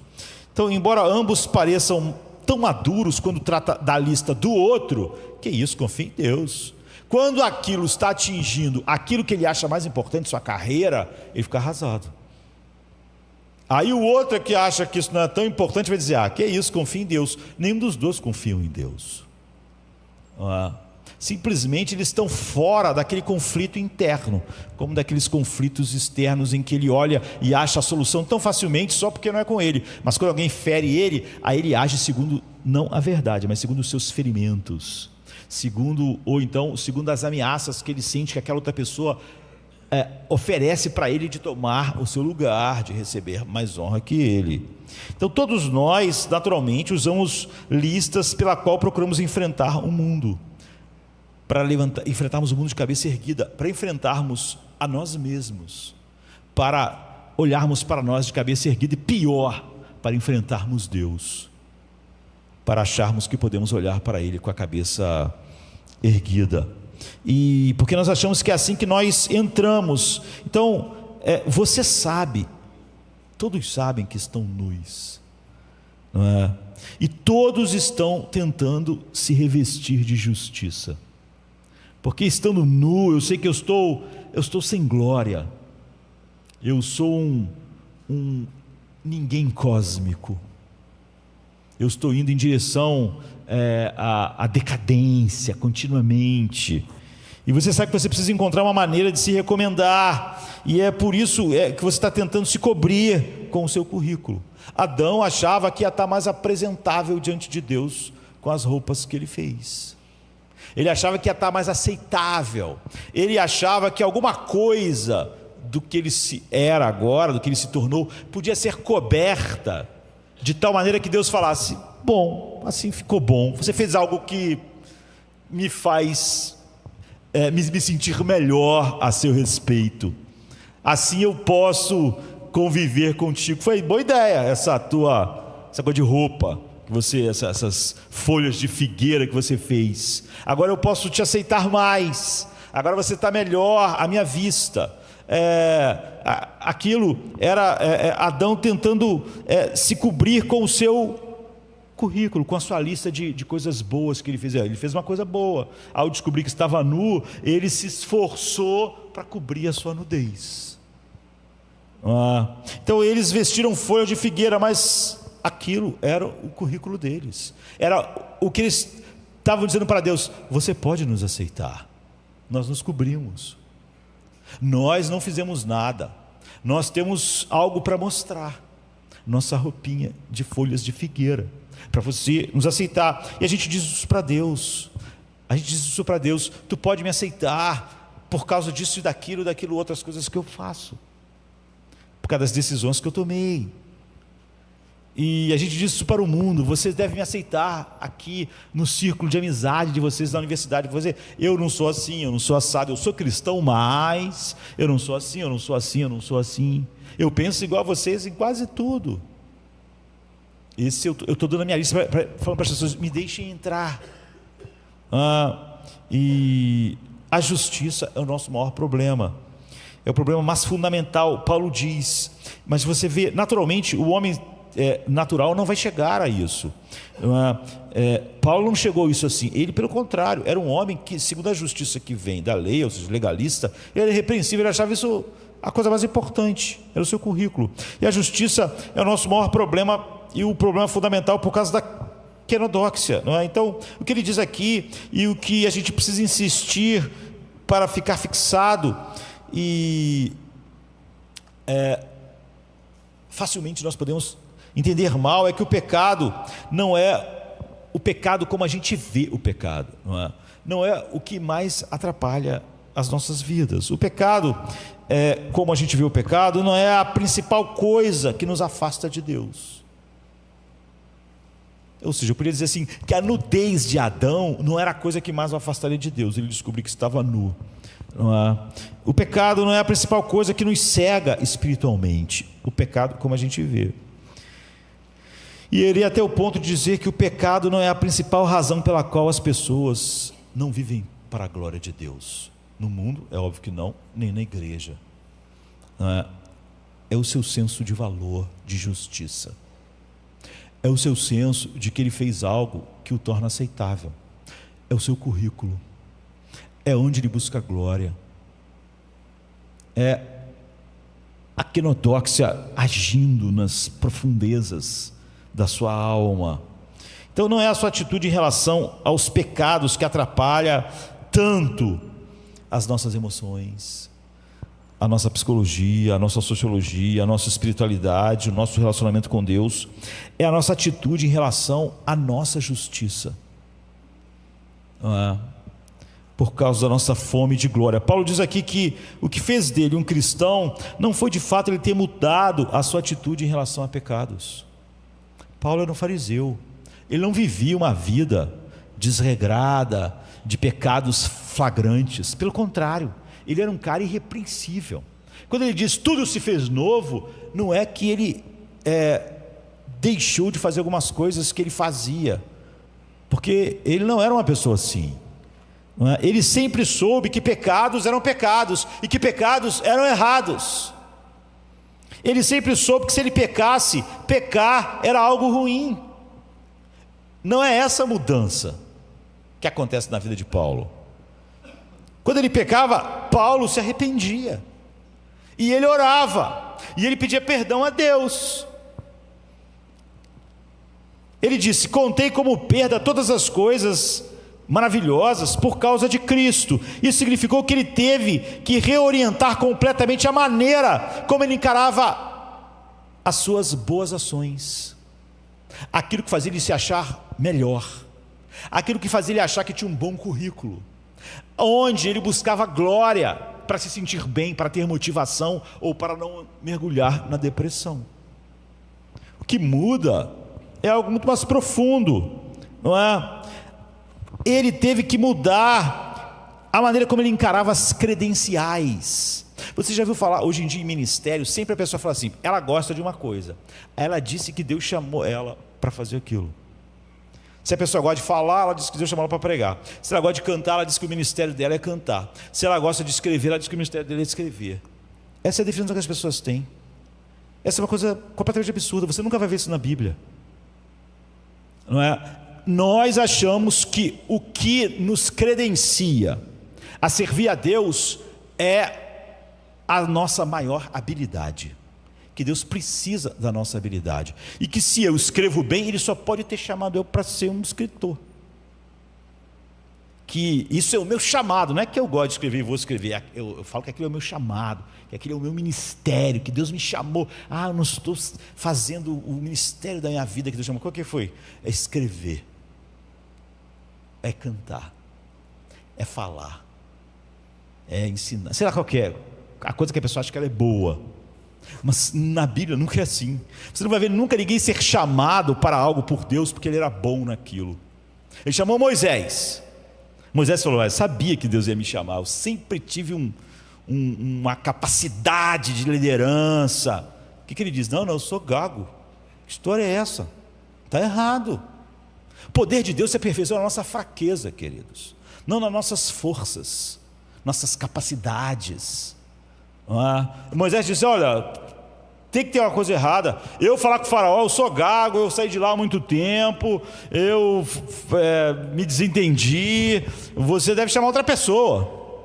Então, embora ambos pareçam tão maduros quando trata da lista do outro, que isso, confia em Deus. Quando aquilo está atingindo aquilo que ele acha mais importante, sua carreira, ele fica arrasado. Aí o outro que acha que isso não é tão importante vai dizer: que isso, confia em Deus. Nenhum dos dois confiam em Deus. Simplesmente eles estão fora daquele conflito interno, como daqueles conflitos externos em que ele olha e acha a solução tão facilmente só porque não é com ele. Mas quando alguém fere ele, aí ele age segundo, não a verdade, mas segundo os seus ferimentos, segundo as ameaças que ele sente que aquela outra pessoa oferece para ele de tomar o seu lugar, de receber mais honra que ele. Então todos nós naturalmente usamos listas pela qual procuramos enfrentar o mundo, para enfrentarmos o mundo de cabeça erguida, para enfrentarmos a nós mesmos, para olharmos para nós de cabeça erguida, e pior, para enfrentarmos Deus, para acharmos que podemos olhar para Ele com a cabeça erguida. E porque nós achamos que é assim que nós entramos. Então, você sabe, todos sabem que estão nus, não é? E todos estão tentando se revestir de justiça, porque estando nu, eu sei que eu estou sem glória, eu sou um ninguém cósmico, eu estou indo em direção à decadência continuamente, e você sabe que você precisa encontrar uma maneira de se recomendar, e é por isso que você está tentando se cobrir com o seu currículo. Adão achava que ia estar mais apresentável diante de Deus com as roupas que ele fez, ele achava que ia estar mais aceitável, ele achava que alguma coisa do que ele era agora, do que ele se tornou, podia ser coberta de tal maneira que Deus falasse: bom, assim ficou bom, você fez algo que me faz me sentir melhor a seu respeito, assim eu posso conviver contigo. Foi boa ideia essa coisa de roupa que você, essas folhas de figueira que você fez. Agora eu posso te aceitar mais, agora você está melhor à minha vista. Aquilo era Adão tentando se cobrir com o seu currículo, com a sua lista de coisas boas que ele fez. Ele fez uma coisa boa, ao descobrir que estava nu, ele se esforçou para cobrir a sua nudez. Então eles vestiram folha de figueira, mas aquilo era o currículo deles, era o que eles estavam dizendo para Deus: você pode nos aceitar, nós nos cobrimos, nós não fizemos nada, nós temos algo para mostrar, nossa roupinha de folhas de figueira, para você nos aceitar. E a gente diz isso para Deus, tu pode me aceitar por causa disso e daquilo, outras coisas que eu faço, por causa das decisões que eu tomei. E a gente diz isso para o mundo: vocês devem me aceitar aqui no círculo de amizade de vocês na universidade. Eu não sou assim, eu não sou assado, eu sou cristão, mas eu não sou assim, eu não sou assim, eu não sou assim, eu penso igual a vocês em quase tudo. Eu estou dando a minha lista, falando para as pessoas: me deixem entrar. E a justiça é o nosso maior problema, é o problema mais fundamental. Paulo diz, mas você vê, naturalmente, o homem natural não vai chegar a isso. Paulo não chegou a isso assim, ele pelo contrário, era um homem que, segundo a justiça que vem da lei, ou seja, legalista, ele era irrepreensível, ele achava isso a coisa mais importante, era o seu currículo. E a justiça é o nosso maior problema, e o problema fundamental por causa da quenodóxia, não é? Então, o que ele diz aqui, e o que a gente precisa insistir para ficar fixado, e facilmente nós podemos entender mal, é que o pecado não é o pecado como a gente vê o pecado, não é o que mais atrapalha as nossas vidas. O pecado, como a gente vê o pecado, não é a principal coisa que nos afasta de Deus. Ou seja, eu poderia dizer assim, que a nudez de Adão não era a coisa que mais o afastaria de Deus, ele descobriu que estava nu. O pecado não é a principal coisa que nos cega espiritualmente, o pecado como a gente vê. E ele ia até o ponto de dizer que o pecado não é a principal razão pela qual as pessoas não vivem para a glória de Deus. No mundo, é óbvio que não, nem na igreja. É o seu senso de valor, de justiça. É o seu senso de que ele fez algo que o torna aceitável. É o seu currículo. É onde ele busca glória. É a quenodóxia agindo nas profundezas da sua alma. Então não é a sua atitude em relação aos pecados que atrapalha tanto as nossas emoções, a nossa psicologia, a nossa sociologia, a nossa espiritualidade, o nosso relacionamento com Deus. É a nossa atitude em relação à nossa justiça. por causa da nossa fome de glória. Paulo diz aqui que o que fez dele um cristão não foi de fato ele ter mudado a sua atitude em relação a pecados. Paulo era um fariseu, ele não vivia uma vida desregrada, de pecados flagrantes. Pelo contrário, ele era um cara irrepreensível. Quando ele diz tudo se fez novo, não é que ele deixou de fazer algumas coisas que ele fazia, porque ele não era uma pessoa assim, não é? Ele sempre soube que pecados eram pecados e que pecados eram errados. Ele sempre soube que se ele pecasse, pecar era algo ruim. Não é essa mudança que acontece na vida de Paulo. Quando ele pecava, Paulo se arrependia, e ele orava, e ele pedia perdão a Deus. Ele disse: contei como perda todas as coisas maravilhosas por causa de Cristo. Isso significou que ele teve que reorientar completamente a maneira como ele encarava as suas boas ações, aquilo que fazia ele se achar melhor, aquilo que fazia ele achar que tinha um bom currículo, onde ele buscava glória para se sentir bem, para ter motivação ou para não mergulhar na depressão. O que muda é algo muito mais profundo, não é? Ele teve que mudar a maneira como ele encarava as credenciais. Você já viu falar, hoje em dia em ministério, sempre a pessoa fala assim: ela gosta de uma coisa, ela disse que Deus chamou ela para fazer aquilo. Se a pessoa gosta de falar, ela diz que Deus chamou ela para pregar. Se ela gosta de cantar, ela diz que o ministério dela é cantar. Se ela gosta de escrever, ela diz que o ministério dela é escrever. Essa é a definição que as pessoas têm. Essa é uma coisa completamente absurda, você nunca vai ver isso na Bíblia, não é? Nós achamos que o que nos credencia a servir a Deus é a nossa maior habilidade, que Deus precisa da nossa habilidade, e que se eu escrevo bem, Ele só pode ter chamado eu para ser um escritor, que isso é o meu chamado. Não é que eu gosto de escrever e vou escrever, eu falo que aquilo é o meu chamado, que aquilo é o meu ministério, que Deus me chamou. Eu não estou fazendo o ministério da minha vida que Deus chamou. Qual que foi? É escrever, é cantar, é falar, é ensinar, sei lá qual que é a coisa que a pessoa acha que ela é boa, mas na Bíblia nunca é assim. Você não vai ver nunca ninguém ser chamado para algo por Deus porque ele era bom naquilo. Ele chamou Moisés. Moisés falou: eu sabia que Deus ia me chamar, eu sempre tive uma capacidade de liderança. O que ele diz? Não, eu sou gago. Que história é essa? Está errado. O poder de Deus se aperfeiçoa na nossa fraqueza, queridos, não nas nossas forças, nossas capacidades. Moisés disse: olha, tem que ter uma coisa errada. Eu falar com o faraó, eu sou gago, eu saí de lá há muito tempo, eu me desentendi, você deve chamar outra pessoa.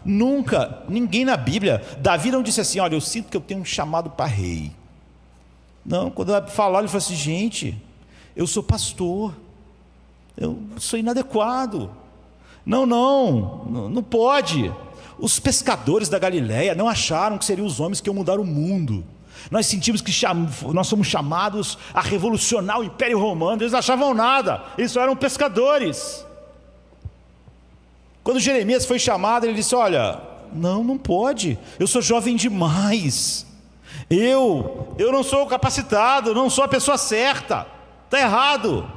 Nunca, ninguém na Bíblia, Davi não disse assim: olha, eu sinto que eu tenho um chamado para rei. Não, quando ele falou, ele falou assim: gente, eu sou pastor, eu sou inadequado. Não pode. Os pescadores da Galileia não acharam que seriam os homens que iam mudar o mundo. Nós sentimos que nós somos chamados a revolucionar o Império Romano. Eles não achavam nada, eles só eram pescadores. Quando Jeremias foi chamado, ele disse: olha, não pode, eu sou jovem demais, eu não sou capacitado, não sou a pessoa certa, está errado.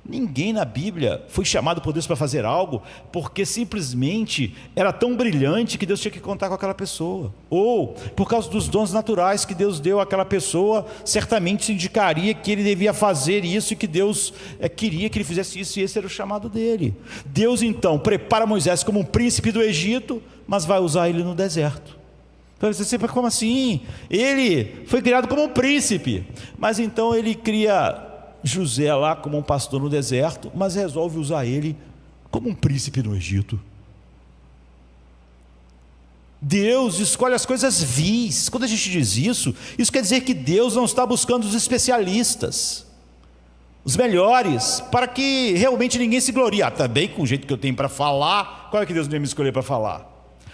Ninguém na Bíblia foi chamado por Deus para fazer algo porque simplesmente era tão brilhante que Deus tinha que contar com aquela pessoa, ou por causa dos dons naturais que Deus deu àquela pessoa. Certamente se indicaria que ele devia fazer isso e que Deus queria que ele fizesse isso, e esse era o chamado dele. Deus então prepara Moisés como um príncipe do Egito, mas vai usar ele no deserto. Você sempre: como assim? Ele foi criado como um príncipe, mas então ele cria José lá como um pastor no deserto, mas resolve usar ele como um príncipe no Egito. Deus escolhe as coisas vis. Quando a gente diz isso quer dizer que Deus não está buscando os especialistas, os melhores, para que realmente ninguém se glorie. Também com o jeito que eu tenho para falar, qual é que Deus não ia me escolher para falar?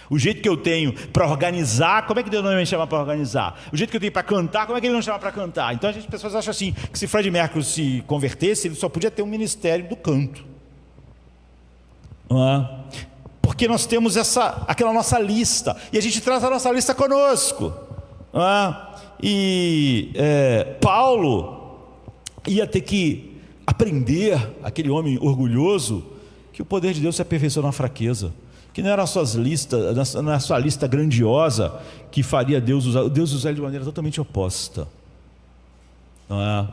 O jeito que eu tenho para organizar, como é que Deus não vai me chamar para organizar? O jeito que eu tenho para cantar, como é que Ele não chama para cantar? Então as pessoas acham assim, que se Freddie Mercury se convertesse, ele só podia ter um ministério do canto. não é? Porque nós temos aquela nossa lista, e a gente traz a nossa lista conosco, não é? E Paulo ia ter que aprender, aquele homem orgulhoso, que o poder de Deus se aperfeiçoa na fraqueza, que não era a sua lista grandiosa que faria Deus usar ele de maneira totalmente oposta, não é?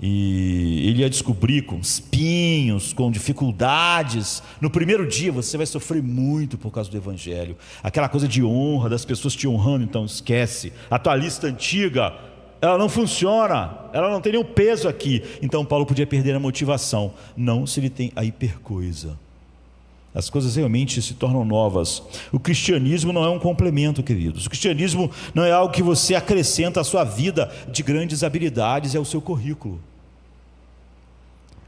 E ele ia descobrir com espinhos, com dificuldades. No primeiro dia você vai sofrer muito por causa do Evangelho. Aquela coisa de honra, das pessoas te honrando, então esquece. A tua lista antiga, ela não funciona, ela não tem nenhum peso aqui. Então Paulo podia perder a motivação. Não se ele tem a hipercoisa. As coisas realmente se tornam novas. O cristianismo não é um complemento, queridos. O cristianismo não é algo que você acrescenta à sua vida de grandes habilidades e ao seu currículo.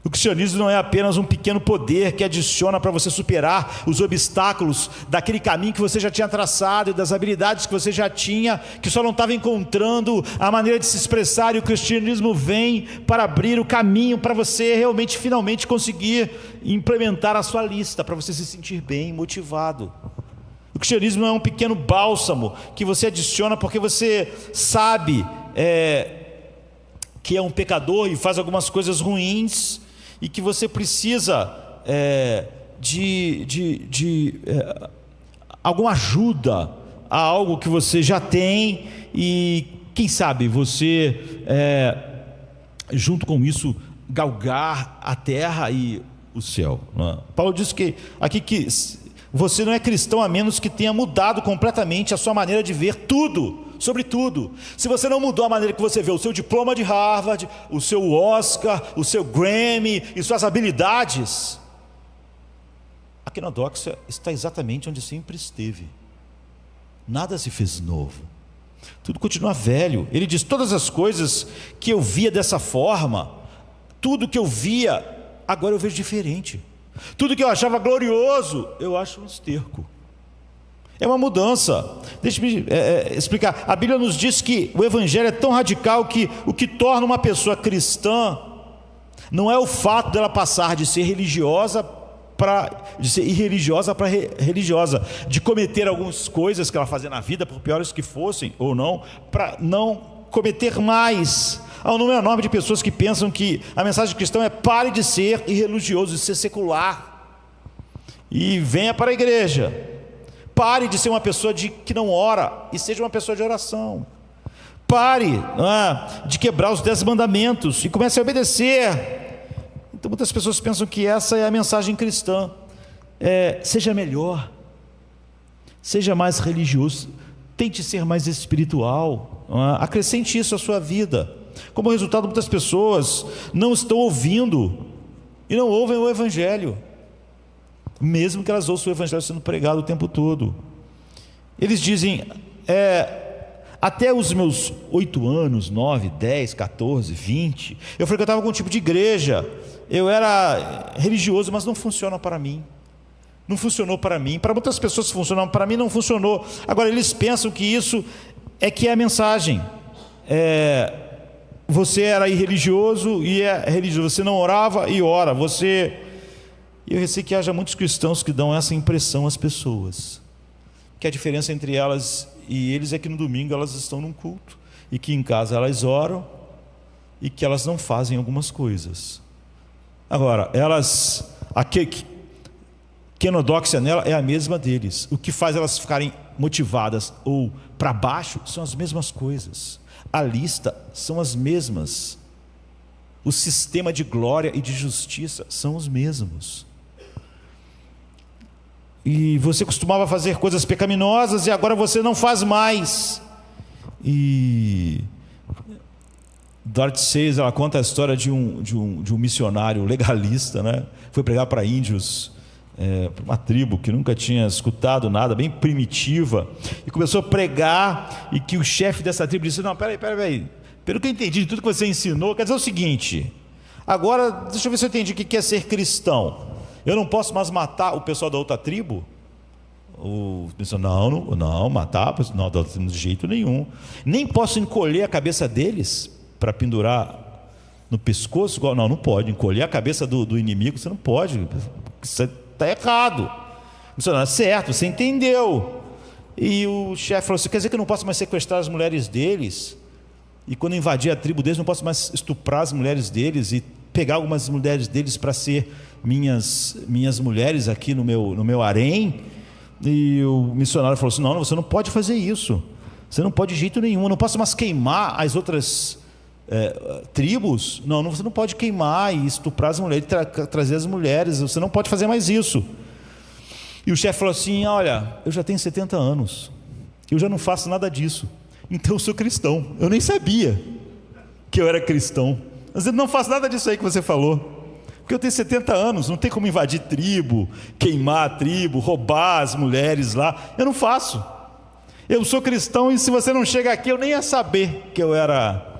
O cristianismo não é apenas um pequeno poder que adiciona para você superar os obstáculos daquele caminho que você já tinha traçado e das habilidades que você já tinha, que só não estava encontrando a maneira de se expressar. E o cristianismo vem para abrir o caminho para você realmente, finalmente conseguir implementar a sua lista, para você se sentir bem, motivado. O cristianismo não é um pequeno bálsamo que você adiciona porque você sabe que é um pecador e faz algumas coisas ruins, e que você precisa de alguma ajuda a algo que você já tem, e quem sabe você junto com isso galgar a terra e o céu, não é? Paulo diz que aqui que você não é cristão a menos que tenha mudado completamente a sua maneira de ver tudo, sobre tudo. Se você não mudou a maneira que você vê o seu diploma de Harvard, o seu Oscar, o seu Grammy e suas habilidades, a quenodoxia está exatamente onde sempre esteve. Nada se fez novo, tudo continua velho. Ele diz: todas as coisas que eu via dessa forma, tudo que eu via, agora eu vejo diferente. Tudo que eu achava glorioso, eu acho um esterco. É uma mudança. Deixe-me explicar. A Bíblia nos diz que o Evangelho é tão radical que o que torna uma pessoa cristã não é o fato dela passar de ser religiosa de ser irreligiosa para religiosa, de cometer algumas coisas que ela fazia na vida, por piores que fossem ou não, para não cometer mais. Há um número enorme de pessoas que pensam que a mensagem cristã é: pare de ser irreligioso, de ser secular, e venha para a igreja. Pare de ser uma pessoa que não ora e seja uma pessoa de oração. Pare de quebrar os 10 mandamentos e comece a obedecer. Então muitas pessoas pensam que essa é a mensagem cristã. Seja melhor, seja mais religioso, tente ser mais espiritual, acrescente isso à sua vida. Como resultado, muitas pessoas não estão ouvindo e não ouvem o Evangelho, mesmo que elas ouçam o Evangelho sendo pregado o tempo todo. Eles dizem: até os meus 8 anos, 9, 10, 14, 20, eu frequentava algum tipo de igreja, eu era religioso, mas não funciona para mim. Não funcionou para mim. Para muitas pessoas funcionou, para mim não funcionou. Agora eles pensam que isso que é a mensagem. Você era irreligioso e é religioso, você não orava e ora, eu receio que haja muitos cristãos que dão essa impressão às pessoas, que a diferença entre elas e eles é que no domingo elas estão num culto, e que em casa elas oram, e que elas não fazem algumas coisas. Agora, a quenodoxia nela é a mesma deles. O que faz elas ficarem motivadas ou para baixo são as mesmas coisas. A lista são as mesmas. O sistema de glória e de justiça são os mesmos. E você costumava fazer coisas pecaminosas e agora você não faz mais. E Dorothy Sayers, ela conta a história de um missionário legalista, né? Foi pregar para índios, para uma tribo que nunca tinha escutado nada, bem primitiva, e começou a pregar, e que o chefe dessa tribo disse: não, peraí, pelo que eu entendi de tudo que você ensinou, quer dizer o seguinte, agora deixa eu ver se eu entendi o que é ser cristão. Eu não posso mais matar o pessoal da outra tribo? O pessoal: não, matar não, de jeito nenhum. Nem posso encolher a cabeça deles para pendurar no pescoço? Não pode encolher a cabeça do inimigo, você não pode. Isso está errado. O missionário, certo, você entendeu. E o chefe falou assim: quer dizer que eu não posso mais sequestrar as mulheres deles? E quando invadir a tribo deles, não posso mais estuprar as mulheres deles e pegar algumas mulheres deles para ser minhas mulheres aqui no meu harém? E o missionário falou assim: não, você não pode fazer isso. Você não pode de jeito nenhum. Eu não posso mais queimar as outras tribos. Não, você não pode queimar e estuprar as mulheres, trazer as mulheres. Você não pode fazer mais isso. E o chefe falou assim: olha, eu já tenho 70 anos. Eu já não faço nada disso. Então eu sou cristão. Eu nem sabia que eu era cristão. Mas eu não faço nada disso aí que você falou. Porque eu tenho 70 anos, não tem como invadir tribo, queimar a tribo, roubar as mulheres lá. Eu não faço. Eu sou cristão e se você não chega aqui, eu nem ia saber que eu era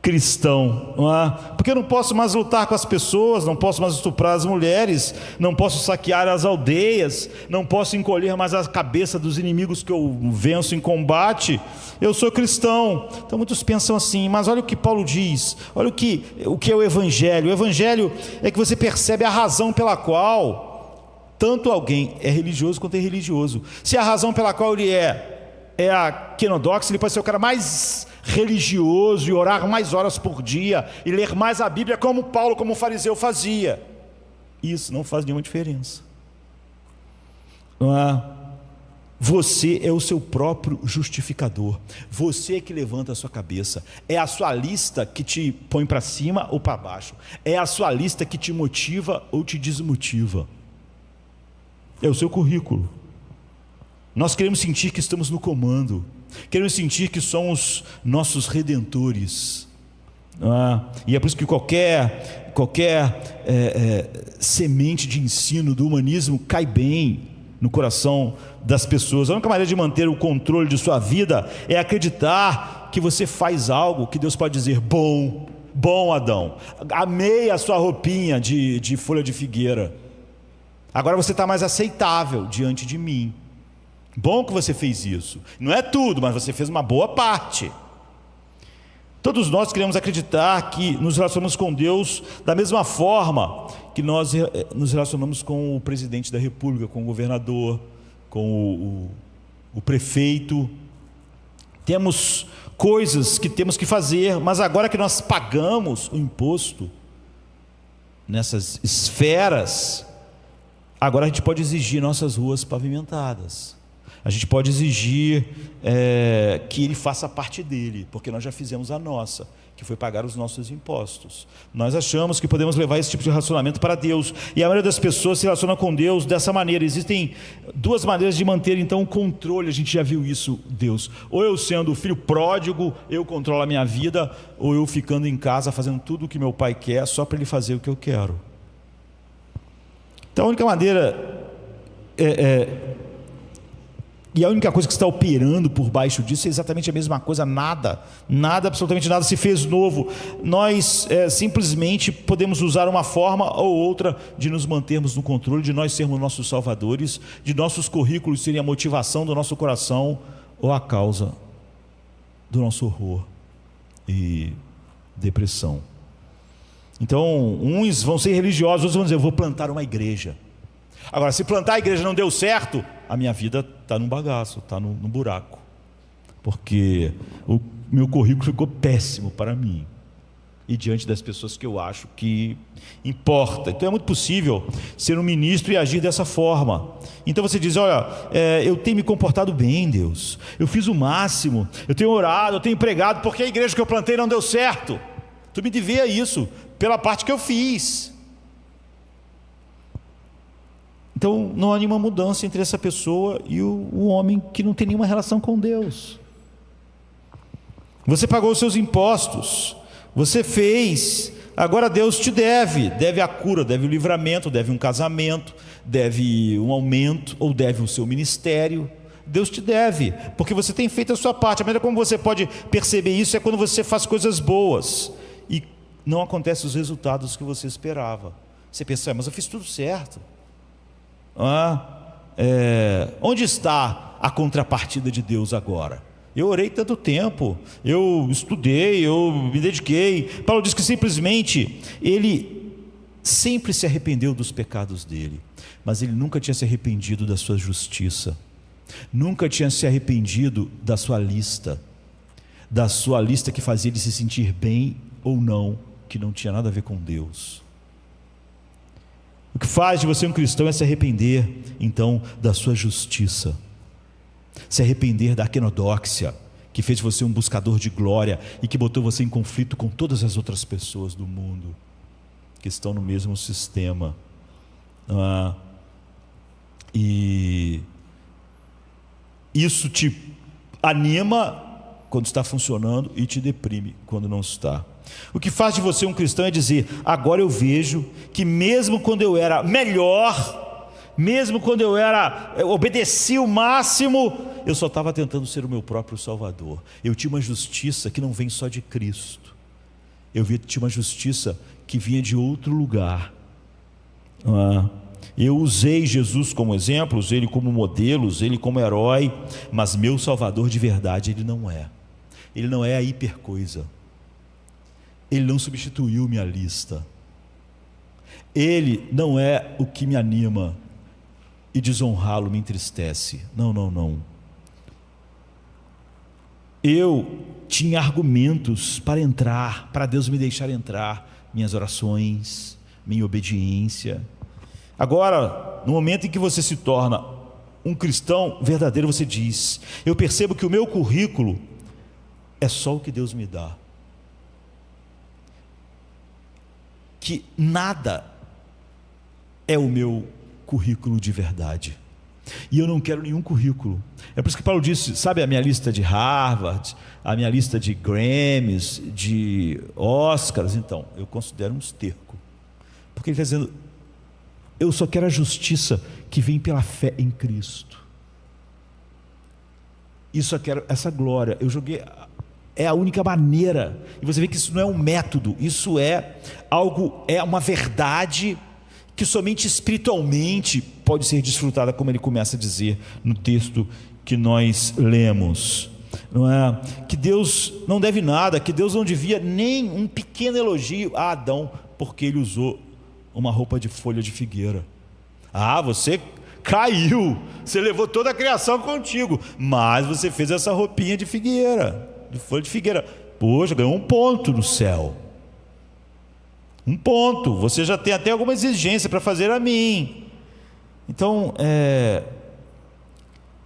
cristão, não é? Porque eu não posso mais lutar com as pessoas, não posso mais estuprar as mulheres, não posso saquear as aldeias, não posso encolher mais a cabeça dos inimigos que eu venço em combate. Eu sou cristão. Então muitos pensam assim, mas olha o que Paulo diz, olha o que é o Evangelho. O Evangelho é que você percebe a razão pela qual tanto alguém é religioso quanto é irreligioso. Se a razão pela qual ele é a kenodoxa, ele pode ser o cara mais religioso e orar mais horas por dia e ler mais a Bíblia, como Paulo, como fariseu fazia. Isso não faz nenhuma diferença. Você é o seu próprio justificador. Você é que levanta a sua cabeça. É a sua lista que te põe para cima ou para baixo. É a sua lista que te motiva ou te desmotiva. É o seu currículo. Nós queremos sentir que estamos no comando. Queremos sentir que somos nossos redentores. E é por isso que qualquer semente de ensino do humanismo cai bem no coração das pessoas. A única maneira de manter o controle de sua vida é acreditar que você faz algo que Deus pode dizer: bom Adão, amei a sua roupinha de folha de figueira, agora você está mais aceitável diante de mim. Bom que você fez isso. Não é tudo, mas você fez uma boa parte. Todos nós queremos acreditar que nos relacionamos com Deus da mesma forma que nós nos relacionamos com o presidente da república, com o governador, com o prefeito. Temos coisas que temos que fazer, mas agora que nós pagamos o imposto nessas esferas, agora a gente pode exigir nossas ruas pavimentadas. A gente pode exigir que ele faça a parte dele, porque nós já fizemos a nossa, que foi pagar os nossos impostos. Nós achamos que podemos levar esse tipo de relacionamento para Deus, e a maioria das pessoas se relaciona com Deus dessa maneira. Existem duas maneiras de manter então o controle. A gente já viu isso, Deus: ou eu sendo o filho pródigo, eu controlo a minha vida, ou eu ficando em casa fazendo tudo o que meu pai quer, só para ele fazer o que eu quero. Então a única maneira e a única coisa que está operando por baixo disso é exatamente a mesma coisa. Nada, absolutamente nada se fez novo. Nós simplesmente podemos usar uma forma ou outra de nos mantermos no controle, de nós sermos nossos salvadores, de nossos currículos serem a motivação do nosso coração ou a causa do nosso horror e depressão. Então, uns vão ser religiosos, outros vão dizer: eu vou plantar uma igreja. Agora, se plantar a igreja não deu certo, a minha vida está num bagaço, está no buraco, porque o meu currículo ficou péssimo para mim e diante das pessoas que eu acho que importa. Então é muito possível ser um ministro e agir dessa forma. Então você diz: olha, eu tenho me comportado bem, Deus, eu fiz o máximo, eu tenho orado, eu tenho pregado, porque a igreja que eu plantei não deu certo. Tu me devia isso pela parte que eu fiz. Então não há nenhuma mudança entre essa pessoa e o homem que não tem nenhuma relação com Deus. Você pagou os seus impostos, você fez, agora Deus te deve a cura, deve o livramento, deve um casamento, deve um aumento, ou deve o seu ministério. Deus te deve, porque você tem feito a sua parte. A maneira como você pode perceber isso é quando você faz coisas boas e não acontecem os resultados que você esperava. Você pensa: mas eu fiz tudo certo. Onde está a contrapartida de Deus agora? Eu orei tanto tempo, eu estudei, eu me dediquei. Paulo diz que simplesmente ele sempre se arrependeu dos pecados dele, mas ele nunca tinha se arrependido da sua justiça, nunca tinha se arrependido da sua lista que fazia ele se sentir bem ou não, que não tinha nada a ver com Deus. O que faz de você um cristão é se arrepender, então, da sua justiça, se arrepender da quenodóxia, que fez de você um buscador de glória e que botou você em conflito com todas as outras pessoas do mundo que estão no mesmo sistema. E isso te anima quando está funcionando e te deprime quando não está. O que faz de você um cristão é dizer: agora eu vejo que mesmo quando eu era melhor, mesmo quando eu obedecia o máximo, eu só estava tentando ser o meu próprio Salvador. Eu tinha uma justiça que não vem só de Cristo, tinha uma justiça que vinha de outro lugar. Eu usei Jesus como exemplo, usei Ele como modelo, usei Ele como herói, mas meu Salvador de verdade Ele não é. Ele não é a hipercoisa. Ele não substituiu minha lista. Ele não é o que me anima, e desonrá-lo me entristece. Não. Eu tinha argumentos para entrar, para Deus me deixar entrar: minhas orações, minha obediência. Agora, no momento em que você se torna um cristão verdadeiro, você diz: eu percebo que o meu currículo é só o que Deus me dá, que nada é o meu currículo de verdade, e eu não quero nenhum currículo. É por isso que Paulo disse: sabe a minha lista de Harvard, a minha lista de Grammys, de Oscars? Então, eu considero um esterco, porque ele está dizendo: eu só quero a justiça que vem pela fé em Cristo. Isso eu quero, essa glória. Eu joguei, é a única maneira. E você vê que isso não é um método, isso é algo, é uma verdade que somente espiritualmente pode ser desfrutada, como ele começa a dizer no texto que nós lemos. Não é? Que Deus não deve nada, que Deus não devia nem um pequeno elogio a Adão, porque ele usou uma roupa de folha de figueira. Você caiu, você levou toda a criação contigo, mas você fez essa roupinha de figueira, de folha de figueira. Poxa, ganhou um ponto no céu. Um ponto. Você já tem até alguma exigência para fazer a mim. Então,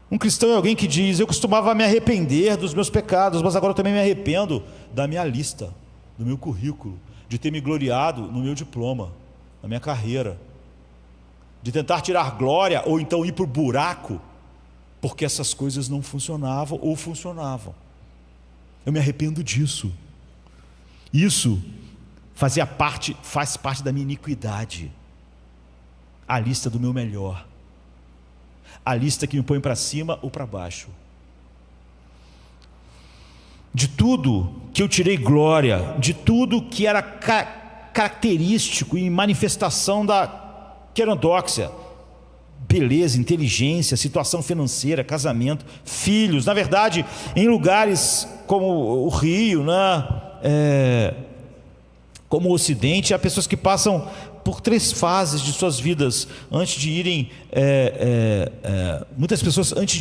um cristão é alguém que diz: eu costumava me arrepender dos meus pecados, mas agora eu também me arrependo da minha lista, do meu currículo, de ter me gloriado no meu diploma, na minha carreira, de tentar tirar glória ou então ir para o buraco, porque essas coisas não funcionavam ou funcionavam. Eu me arrependo disso. Isso faz parte da minha iniquidade. A lista do meu melhor, a lista que me põe para cima ou para baixo. De tudo que eu tirei glória, de tudo que era característico e manifestação da quenodóxia, beleza, inteligência, situação financeira, casamento, filhos. Na verdade, em lugares como o Rio, como o Ocidente, há pessoas que passam por 3 fases de suas vidas antes de irem. Muitas pessoas, antes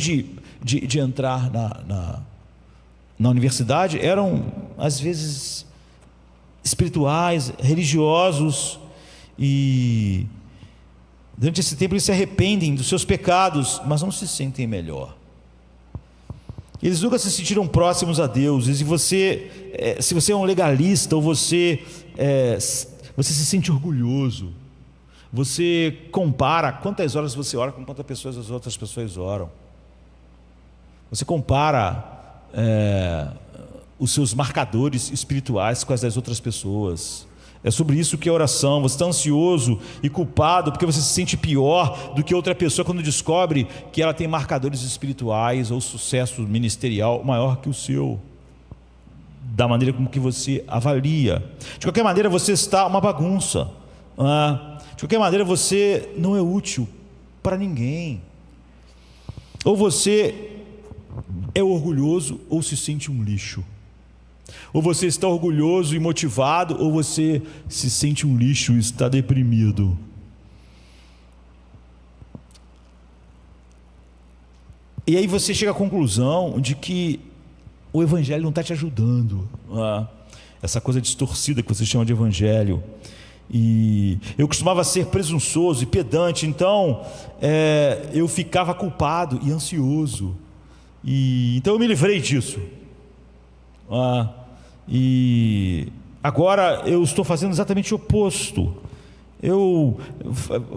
de entrar na universidade, eram às vezes espirituais, religiosos, e durante esse tempo eles se arrependem dos seus pecados, mas não se sentem melhor. Eles nunca se sentiram próximos a Deus. E se você é um legalista, ou você se sente orgulhoso, você compara quantas horas você ora com quantas pessoas as outras pessoas oram. Você compara os seus marcadores espirituais com as das outras pessoas. É sobre isso que é oração. Você está ansioso e culpado porque você se sente pior do que outra pessoa quando descobre que ela tem marcadores espirituais ou sucesso ministerial maior que o seu, da maneira como que você avalia. De qualquer maneira, você está uma bagunça. De qualquer maneira, você não é útil para ninguém. Ou você é orgulhoso ou se sente um lixo. Ou você está orgulhoso e motivado, ou você se sente um lixo e está deprimido. E aí você chega à conclusão de que o evangelho não está te ajudando. Essa coisa distorcida que você chama de evangelho. E eu costumava ser presunçoso e pedante, então eu ficava culpado e ansioso. Então eu me livrei disso. E agora eu estou fazendo exatamente o oposto. Eu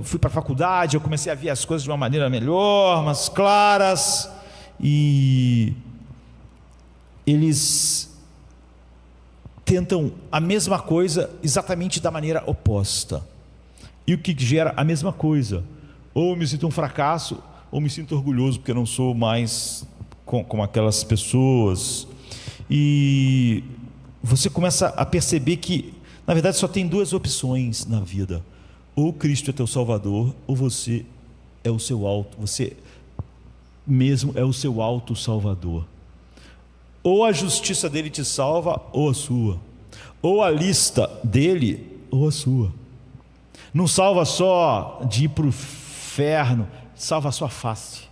fui para a faculdade, eu comecei a ver as coisas de uma maneira melhor, mais claras, e eles tentam a mesma coisa exatamente da maneira oposta. E o que gera a mesma coisa? Ou eu me sinto um fracasso, ou me sinto orgulhoso porque eu não sou mais como aquelas pessoas. E você começa a perceber que, na verdade, só tem duas opções na vida: ou Cristo é teu Salvador, ou você é o seu você mesmo é o seu auto-salvador. Ou a justiça dele te salva, ou a sua. Ou a lista dele, ou a sua. Não salva só de ir para o inferno, salva a sua face.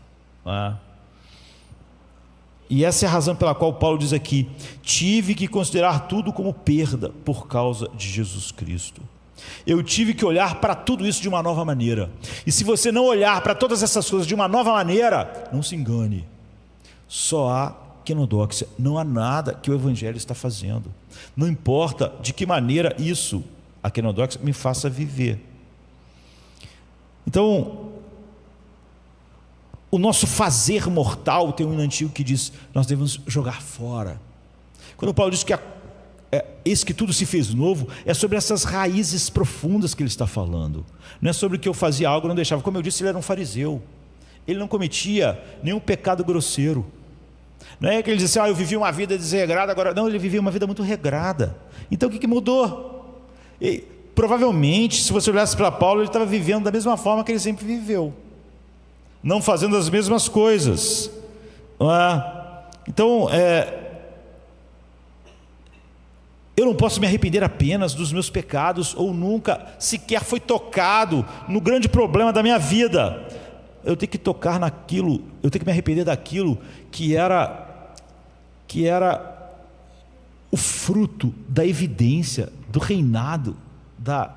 E essa é a razão pela qual Paulo diz aqui: tive que considerar tudo como perda por causa de Jesus Cristo. Eu tive que olhar para tudo isso de uma nova maneira. E se você não olhar para todas essas coisas de uma nova maneira, não se engane, só há quenodóxia, não há nada que o evangelho está fazendo. Não importa de que maneira isso, a quenodóxia, me faça viver. Então, o nosso fazer mortal, tem um hino antigo que diz: nós devemos jogar fora. Quando Paulo diz que esse que tudo se fez novo, é sobre essas raízes profundas que ele está falando. Não é sobre que eu fazia algo e não deixava. Como eu disse, ele era um fariseu. Ele não cometia nenhum pecado grosseiro. Não é que ele disse: eu vivi uma vida desregrada agora. Não, ele vivia uma vida muito regrada. Então o que mudou? Provavelmente, se você olhasse para Paulo, ele estava vivendo da mesma forma que ele sempre viveu, não fazendo as mesmas coisas. Então, eu não posso me arrepender apenas dos meus pecados, ou nunca sequer foi tocado no grande problema da minha vida. Eu tenho que tocar naquilo, eu tenho que me arrepender daquilo que era o fruto da evidência do reinado da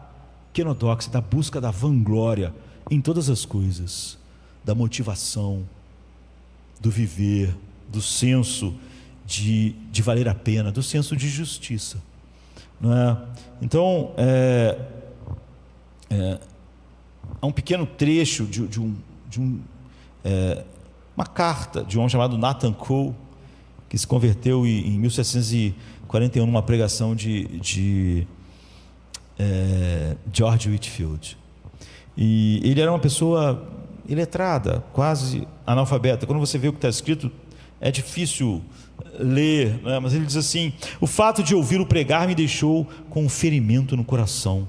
quenodóxia, da busca da vanglória em todas as coisas, da motivação, do viver, do senso de valer a pena, do senso de justiça, não é? Então, há um pequeno trecho de uma carta de um homem chamado Nathan Cole, que se converteu em 1741 numa pregação de George Whitefield. E ele era uma pessoa iletrada, quase analfabeta. Quando você vê o que está escrito, é difícil ler, né? Mas ele diz assim: o fato de ouvi-lo pregar me deixou com um ferimento no coração.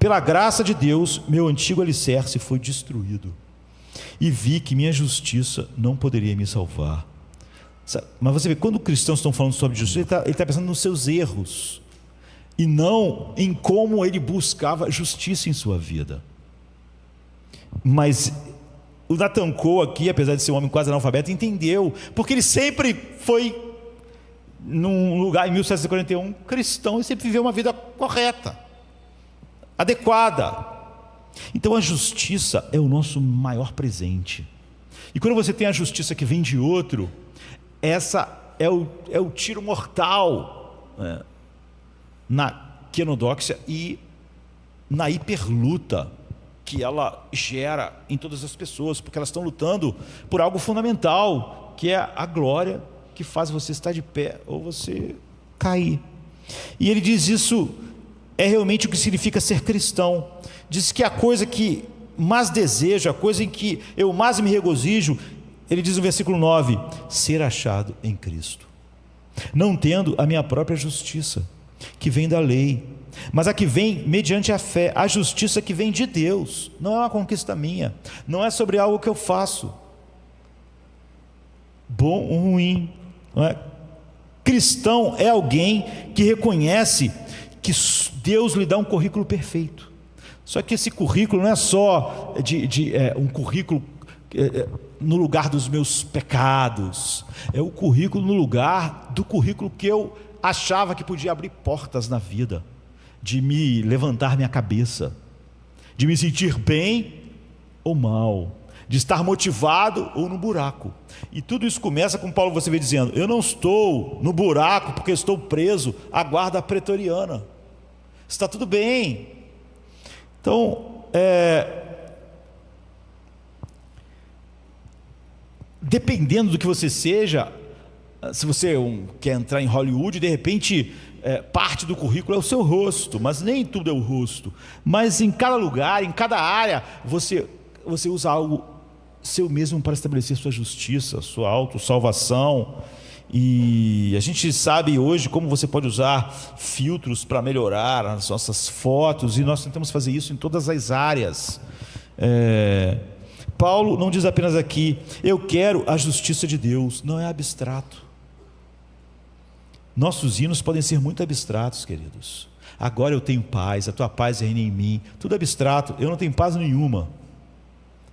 Pela graça de Deus, meu antigo alicerce foi destruído, e vi que minha justiça não poderia me salvar. Mas você vê, quando cristãos estão falando sobre justiça, ele está pensando nos seus erros, e não em como ele buscava justiça em sua vida. Mas o Nathan Cole aqui, apesar de ser um homem quase analfabeto, entendeu, porque ele sempre foi num lugar, em 1741, cristão, e sempre viveu uma vida correta, adequada. Então a justiça é o nosso maior presente. E quando você tem a justiça que vem de outro, essa é o tiro mortal, né, na quenodóxia e na hiperluta que ela gera em todas as pessoas, porque elas estão lutando por algo fundamental, que é a glória que faz você estar de pé ou você cair. E ele diz: isso é realmente o que significa ser cristão. Diz que a coisa que mais desejo, a coisa em que eu mais me regozijo, ele diz no versículo 9: ser achado em Cristo, não tendo a minha própria justiça, que vem da lei, mas a que vem mediante a fé, a justiça que vem de Deus. Não é uma conquista minha, não é sobre algo que eu faço, bom ou ruim, não é? Cristão é alguém que reconhece que Deus lhe dá um currículo perfeito. Só que esse currículo não é só um currículo no lugar dos meus pecados, é o currículo no lugar do currículo que eu achava que podia abrir portas na vida, de me levantar minha cabeça, de me sentir bem ou mal, de estar motivado ou no buraco. E tudo isso começa com Paulo, você vê dizendo: eu não estou no buraco porque estou preso à guarda pretoriana. Está tudo bem. Então, dependendo do que você seja, se você quer entrar em Hollywood, de repente parte do currículo é o seu rosto, mas nem tudo é o rosto. Mas em cada lugar, em cada área, você usa algo seu mesmo para estabelecer sua justiça, sua autossalvação. E a gente sabe hoje como você pode usar filtros para melhorar as nossas fotos, e nós tentamos fazer isso em todas as áreas. Paulo não diz apenas aqui: eu quero a justiça de Deus. Não é abstrato. Nossos hinos podem ser muito abstratos, queridos. Agora eu tenho paz, a tua paz reina em mim. Tudo abstrato. Eu não tenho paz nenhuma.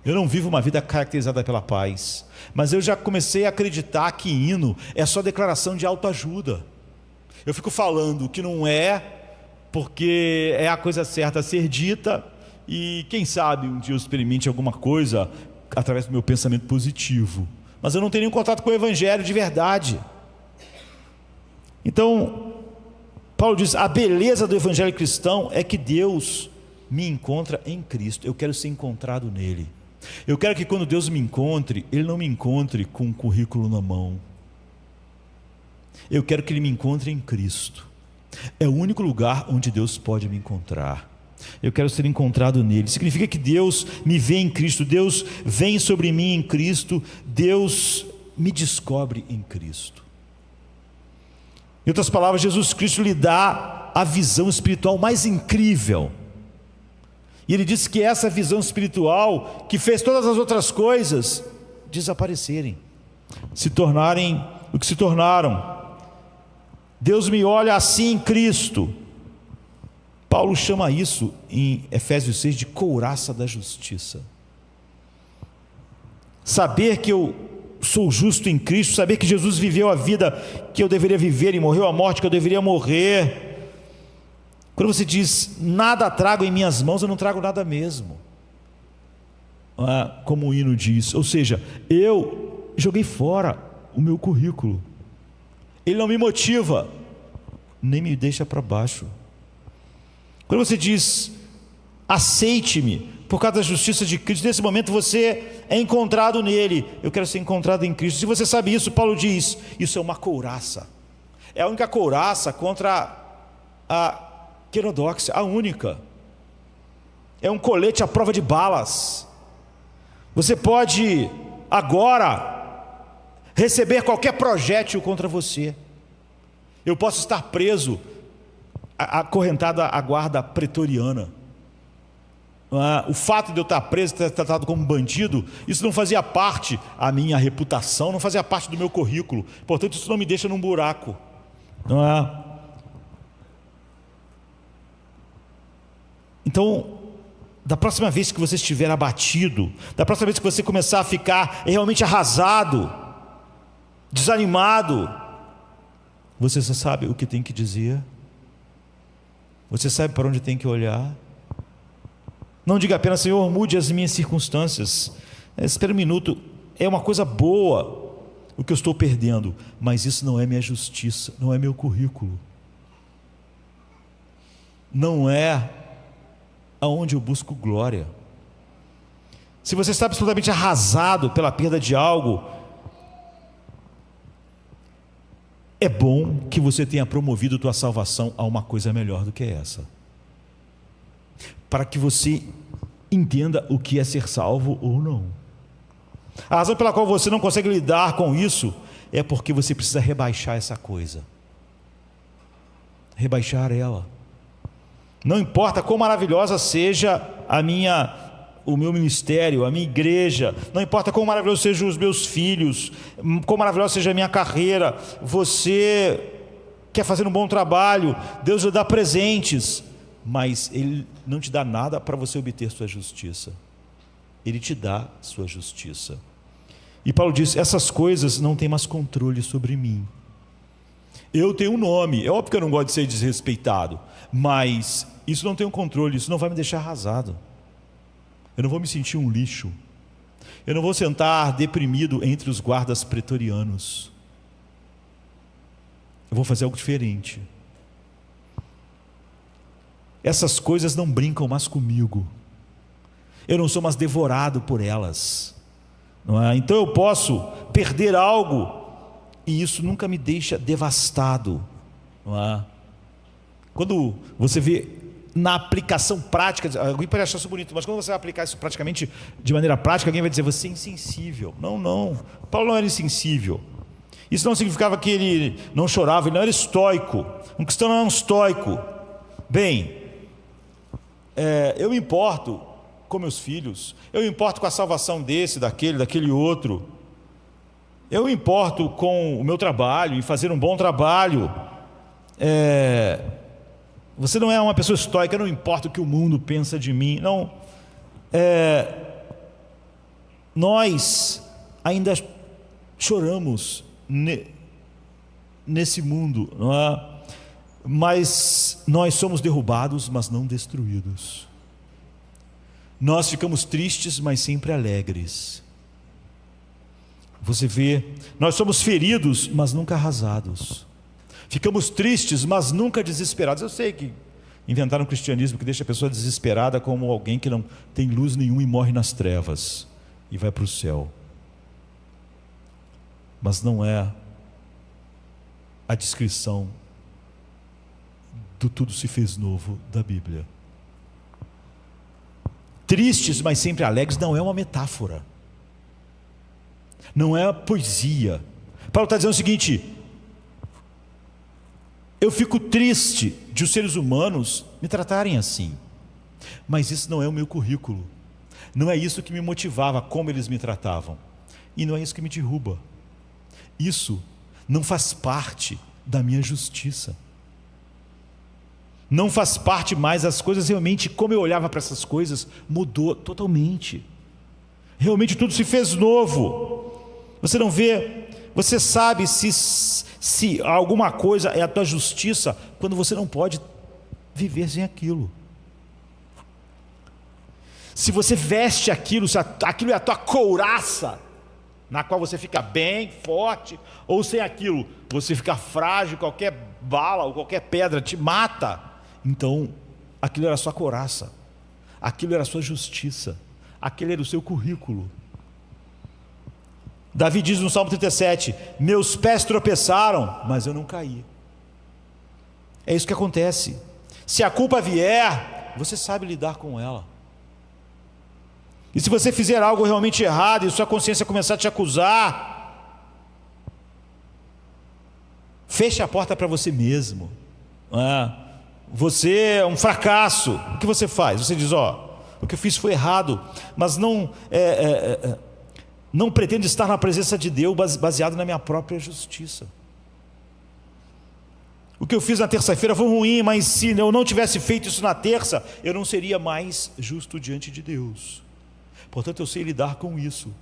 Eu não vivo uma vida caracterizada pela paz. Mas eu já comecei a acreditar que hino é só declaração de autoajuda. Eu fico falando que não é, porque é a coisa certa a ser dita, e quem sabe um dia eu experimente alguma coisa através do meu pensamento positivo. Mas eu não tenho nenhum contato com o Evangelho de verdade. Então, Paulo diz: a beleza do Evangelho cristão é que Deus me encontra em Cristo. Eu quero ser encontrado nele. Eu quero que quando Deus me encontre, Ele não me encontre com um currículo na mão. Eu quero que Ele me encontre em Cristo. É o único lugar onde Deus pode me encontrar. Eu quero ser encontrado nele. Significa que Deus me vê em Cristo, Deus vem sobre mim em Cristo, Deus me descobre em Cristo. Em outras palavras, Jesus Cristo lhe dá a visão espiritual mais incrível. E ele disse que essa visão espiritual, que fez todas as outras coisas desaparecerem, se tornarem o que se tornaram. Deus me olha assim em Cristo. Paulo chama isso em Efésios 6 de couraça da justiça. Saber que eu sou justo em Cristo, saber que Jesus viveu a vida que eu deveria viver e morreu a morte que eu deveria morrer. Quando você diz: nada trago em minhas mãos, eu não trago nada mesmo, como o hino diz. Ou seja, eu joguei fora o meu currículo. Ele não me motiva, nem me deixa para baixo. Quando você diz: aceite-me por causa da justiça de Cristo, nesse momento você é encontrado nele. Eu quero ser encontrado em Cristo. Se você sabe isso, Paulo diz: isso é uma couraça. É a única couraça contra a querodóxia, a única. É um colete à prova de balas. Você pode agora receber qualquer projétil contra você. Eu posso estar preso, acorrentado à guarda pretoriana. O fato de eu estar preso, ter tratado como bandido, isso não fazia parte da minha reputação, não fazia parte do meu currículo. Portanto, isso não me deixa num buraco. Não é? Então, da próxima vez que você estiver abatido, da próxima vez que você começar a ficar realmente arrasado, desanimado, você já sabe o que tem que dizer, você sabe para onde tem que olhar. Não diga apenas: Senhor, mude as minhas circunstâncias. Espera um minuto, é uma coisa boa o que eu estou perdendo, mas isso não é minha justiça, não é meu currículo, não é aonde eu busco glória. Se você está absolutamente arrasado pela perda de algo, é bom que você tenha promovido tua salvação a uma coisa melhor do que essa, para que você entenda o que é ser salvo ou não. A razão pela qual você não consegue lidar com isso é porque você precisa rebaixar essa coisa, rebaixar ela. Não importa quão maravilhosa seja o meu ministério, a minha igreja, não importa quão maravilhoso sejam os meus filhos, quão maravilhosa seja a minha carreira, você quer fazer um bom trabalho, Deus lhe dá presentes, mas Ele não te dá nada para você obter sua justiça. Ele te dá sua justiça. E Paulo diz: essas coisas não têm mais controle sobre mim. Eu tenho um nome, é óbvio que eu não gosto de ser desrespeitado, mas isso não tem um controle, isso não vai me deixar arrasado. Eu não vou me sentir um lixo. Eu não vou sentar deprimido entre os guardas pretorianos. Eu vou fazer algo diferente. Essas coisas não brincam mais comigo. Eu não sou mais devorado por elas, não é? Então eu posso perder algo e isso nunca me deixa devastado, não é? Quando você vê na aplicação prática, alguém pode achar isso bonito, mas quando você vai aplicar isso praticamente de maneira prática, alguém vai dizer: você é insensível. Não, Paulo não era insensível. Isso não significava que ele não chorava, ele não era estoico. Um cristão não é um estoico. Bem, eu me importo com meus filhos, eu me importo com a salvação daquele outro, eu me importo com o meu trabalho, em fazer um bom trabalho. Você não é uma pessoa estoica, não importa o que o mundo pensa de mim. Não. Nós ainda choramos nesse mundo, não é? Mas nós somos derrubados, mas não destruídos. Nós ficamos tristes, mas sempre alegres. Você vê, nós somos feridos, mas nunca arrasados. Ficamos tristes, mas nunca desesperados. Eu sei que inventaram um cristianismo que deixa a pessoa desesperada como alguém que não tem luz nenhuma e morre nas trevas e vai para o céu. Mas não é a descrição do tudo se fez novo da Bíblia. Tristes, mas sempre alegres, não é uma metáfora, não é poesia. Paulo está dizendo o seguinte: eu fico triste de os seres humanos me tratarem assim, mas isso não é o meu currículo, não é isso que me motivava, como eles me tratavam, e não é isso que me derruba. Isso não faz parte da minha justiça, não faz parte mais. As coisas realmente, como eu olhava para essas coisas, mudou totalmente. Realmente tudo se fez novo. Você não vê, você sabe se alguma coisa é a tua justiça quando você não pode viver sem aquilo. Se você veste aquilo, se aquilo é a tua couraça, na qual você fica bem, forte, ou sem aquilo você fica frágil, qualquer bala ou qualquer pedra te mata, então aquilo era a sua couraça, aquilo era a sua justiça, aquele era o seu currículo. Davi diz no Salmo 37: meus pés tropeçaram, mas eu não caí. É isso que acontece. Se a culpa vier, você sabe lidar com ela. E se você fizer algo realmente errado e sua consciência começar a te acusar, feche a porta para você mesmo. Você é um fracasso. O que você faz? Você diz: o que eu fiz foi errado, mas não pretendo estar na presença de Deus baseado na minha própria justiça. O que eu fiz na terça-feira foi ruim, mas se eu não tivesse feito isso na terça, eu não seria mais justo diante de Deus. Portanto, eu sei lidar com isso.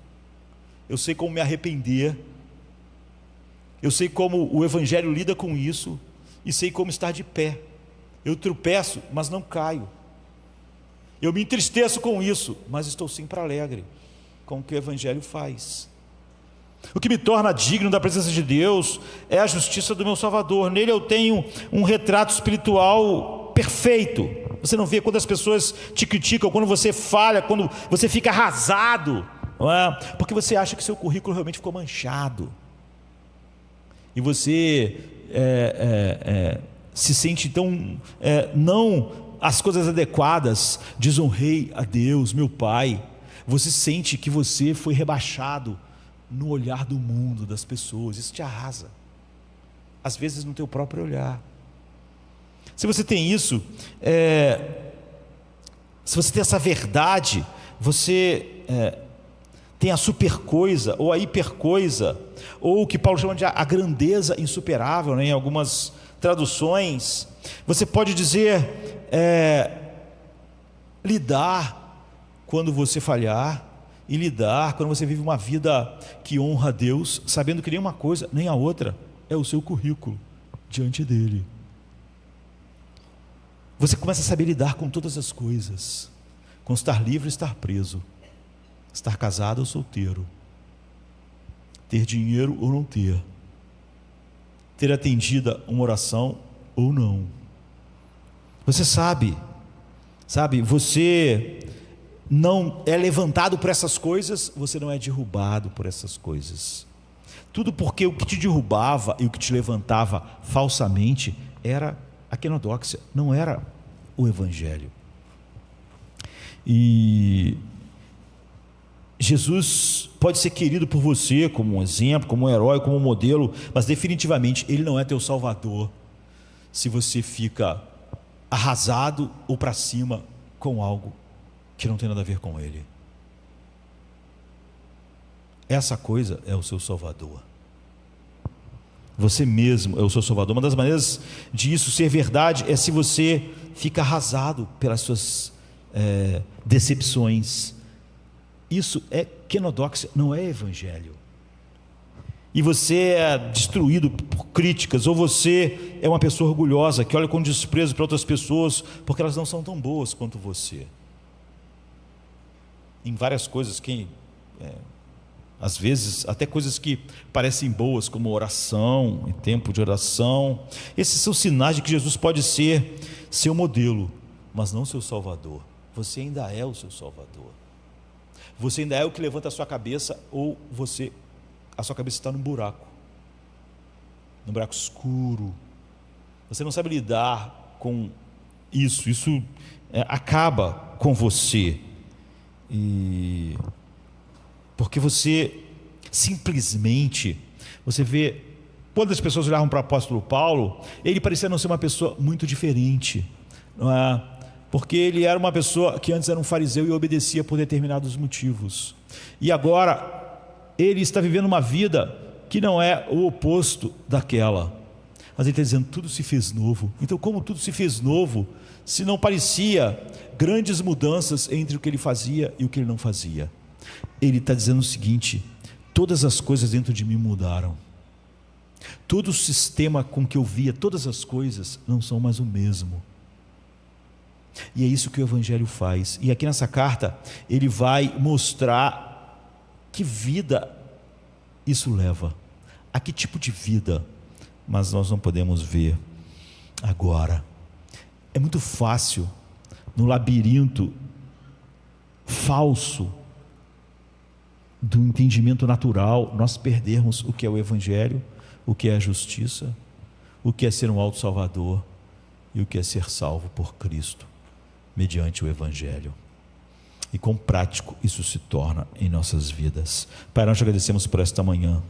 Eu sei como me arrepender. Eu sei como o Evangelho lida com isso. E sei como estar de pé. Eu tropeço, mas não caio. Eu me entristeço com isso, mas estou sempre alegre com o que o Evangelho faz. O que me torna digno da presença de Deus é a justiça do meu Salvador. Nele eu tenho um retrato espiritual perfeito. Você não vê quando as pessoas te criticam, quando você falha, quando você fica arrasado, não é? Porque você acha que seu currículo realmente ficou manchado. E você se sente então, não as coisas adequadas, desonrei a Deus, meu Pai. Você sente que você foi rebaixado no olhar do mundo, das pessoas. Isso te arrasa, às vezes no teu próprio olhar. Se você tem isso, se você tem essa verdade você tem a supercoisa, ou a hipercoisa, ou o que Paulo chama de a grandeza insuperável, né? Em algumas traduções. Você pode dizer lidar quando você falhar, e lidar quando você vive uma vida que honra a Deus, sabendo que nem uma coisa nem a outra é o seu currículo diante dele. Você começa a saber lidar com todas as coisas, com estar livre e estar preso, estar casado ou solteiro, ter dinheiro ou não ter atendida uma oração ou não. Você sabe, você não é levantado por essas coisas, você não é derrubado por essas coisas. Tudo porque o que te derrubava e o que te levantava falsamente era a quenodóxia, não era o Evangelho. E Jesus pode ser querido por você como um exemplo, como um herói, como um modelo, mas definitivamente Ele não é teu Salvador se você fica arrasado ou para cima com algo que não tem nada a ver com Ele. Essa coisa é o seu Salvador. Você mesmo é o seu Salvador. Uma das maneiras de isso ser verdade é se você fica arrasado pelas suas decepções. Isso é quenodóxia, não é Evangelho. E você é destruído por críticas, ou você é uma pessoa orgulhosa que olha com desprezo para outras pessoas porque elas não são tão boas quanto você. Em várias coisas às vezes até coisas que parecem boas, como oração, em tempo de oração. Esses são sinais de que Jesus pode ser seu modelo, mas não seu Salvador. Você ainda é o seu Salvador. Você ainda é o que levanta a sua cabeça, ou a sua cabeça está num buraco escuro. Você não sabe lidar com isso acaba com você. Porque você simplesmente, você vê, quando as pessoas olhavam para o apóstolo Paulo, ele parecia não ser uma pessoa muito diferente, não é? Porque ele era uma pessoa que antes era um fariseu e obedecia por determinados motivos, e agora ele está vivendo uma vida que não é o oposto daquela, mas ele está dizendo, tudo se fez novo. Então, como tudo se fez novo, se não parecia grandes mudanças entre o que ele fazia e o que ele não fazia? Ele está dizendo o seguinte: todas as coisas dentro de mim mudaram, todo o sistema com que eu via todas as coisas não são mais o mesmo. E é isso que o Evangelho faz. E aqui nessa carta ele vai mostrar que vida isso leva, a que tipo de vida, mas nós não podemos ver agora. É muito fácil, no labirinto falso do entendimento natural, nós perdermos o que é o Evangelho, o que é a justiça, o que é ser um auto-salvador e o que é ser salvo por Cristo mediante o Evangelho. E quão prático isso se torna em nossas vidas. Pai, nós te agradecemos por esta manhã.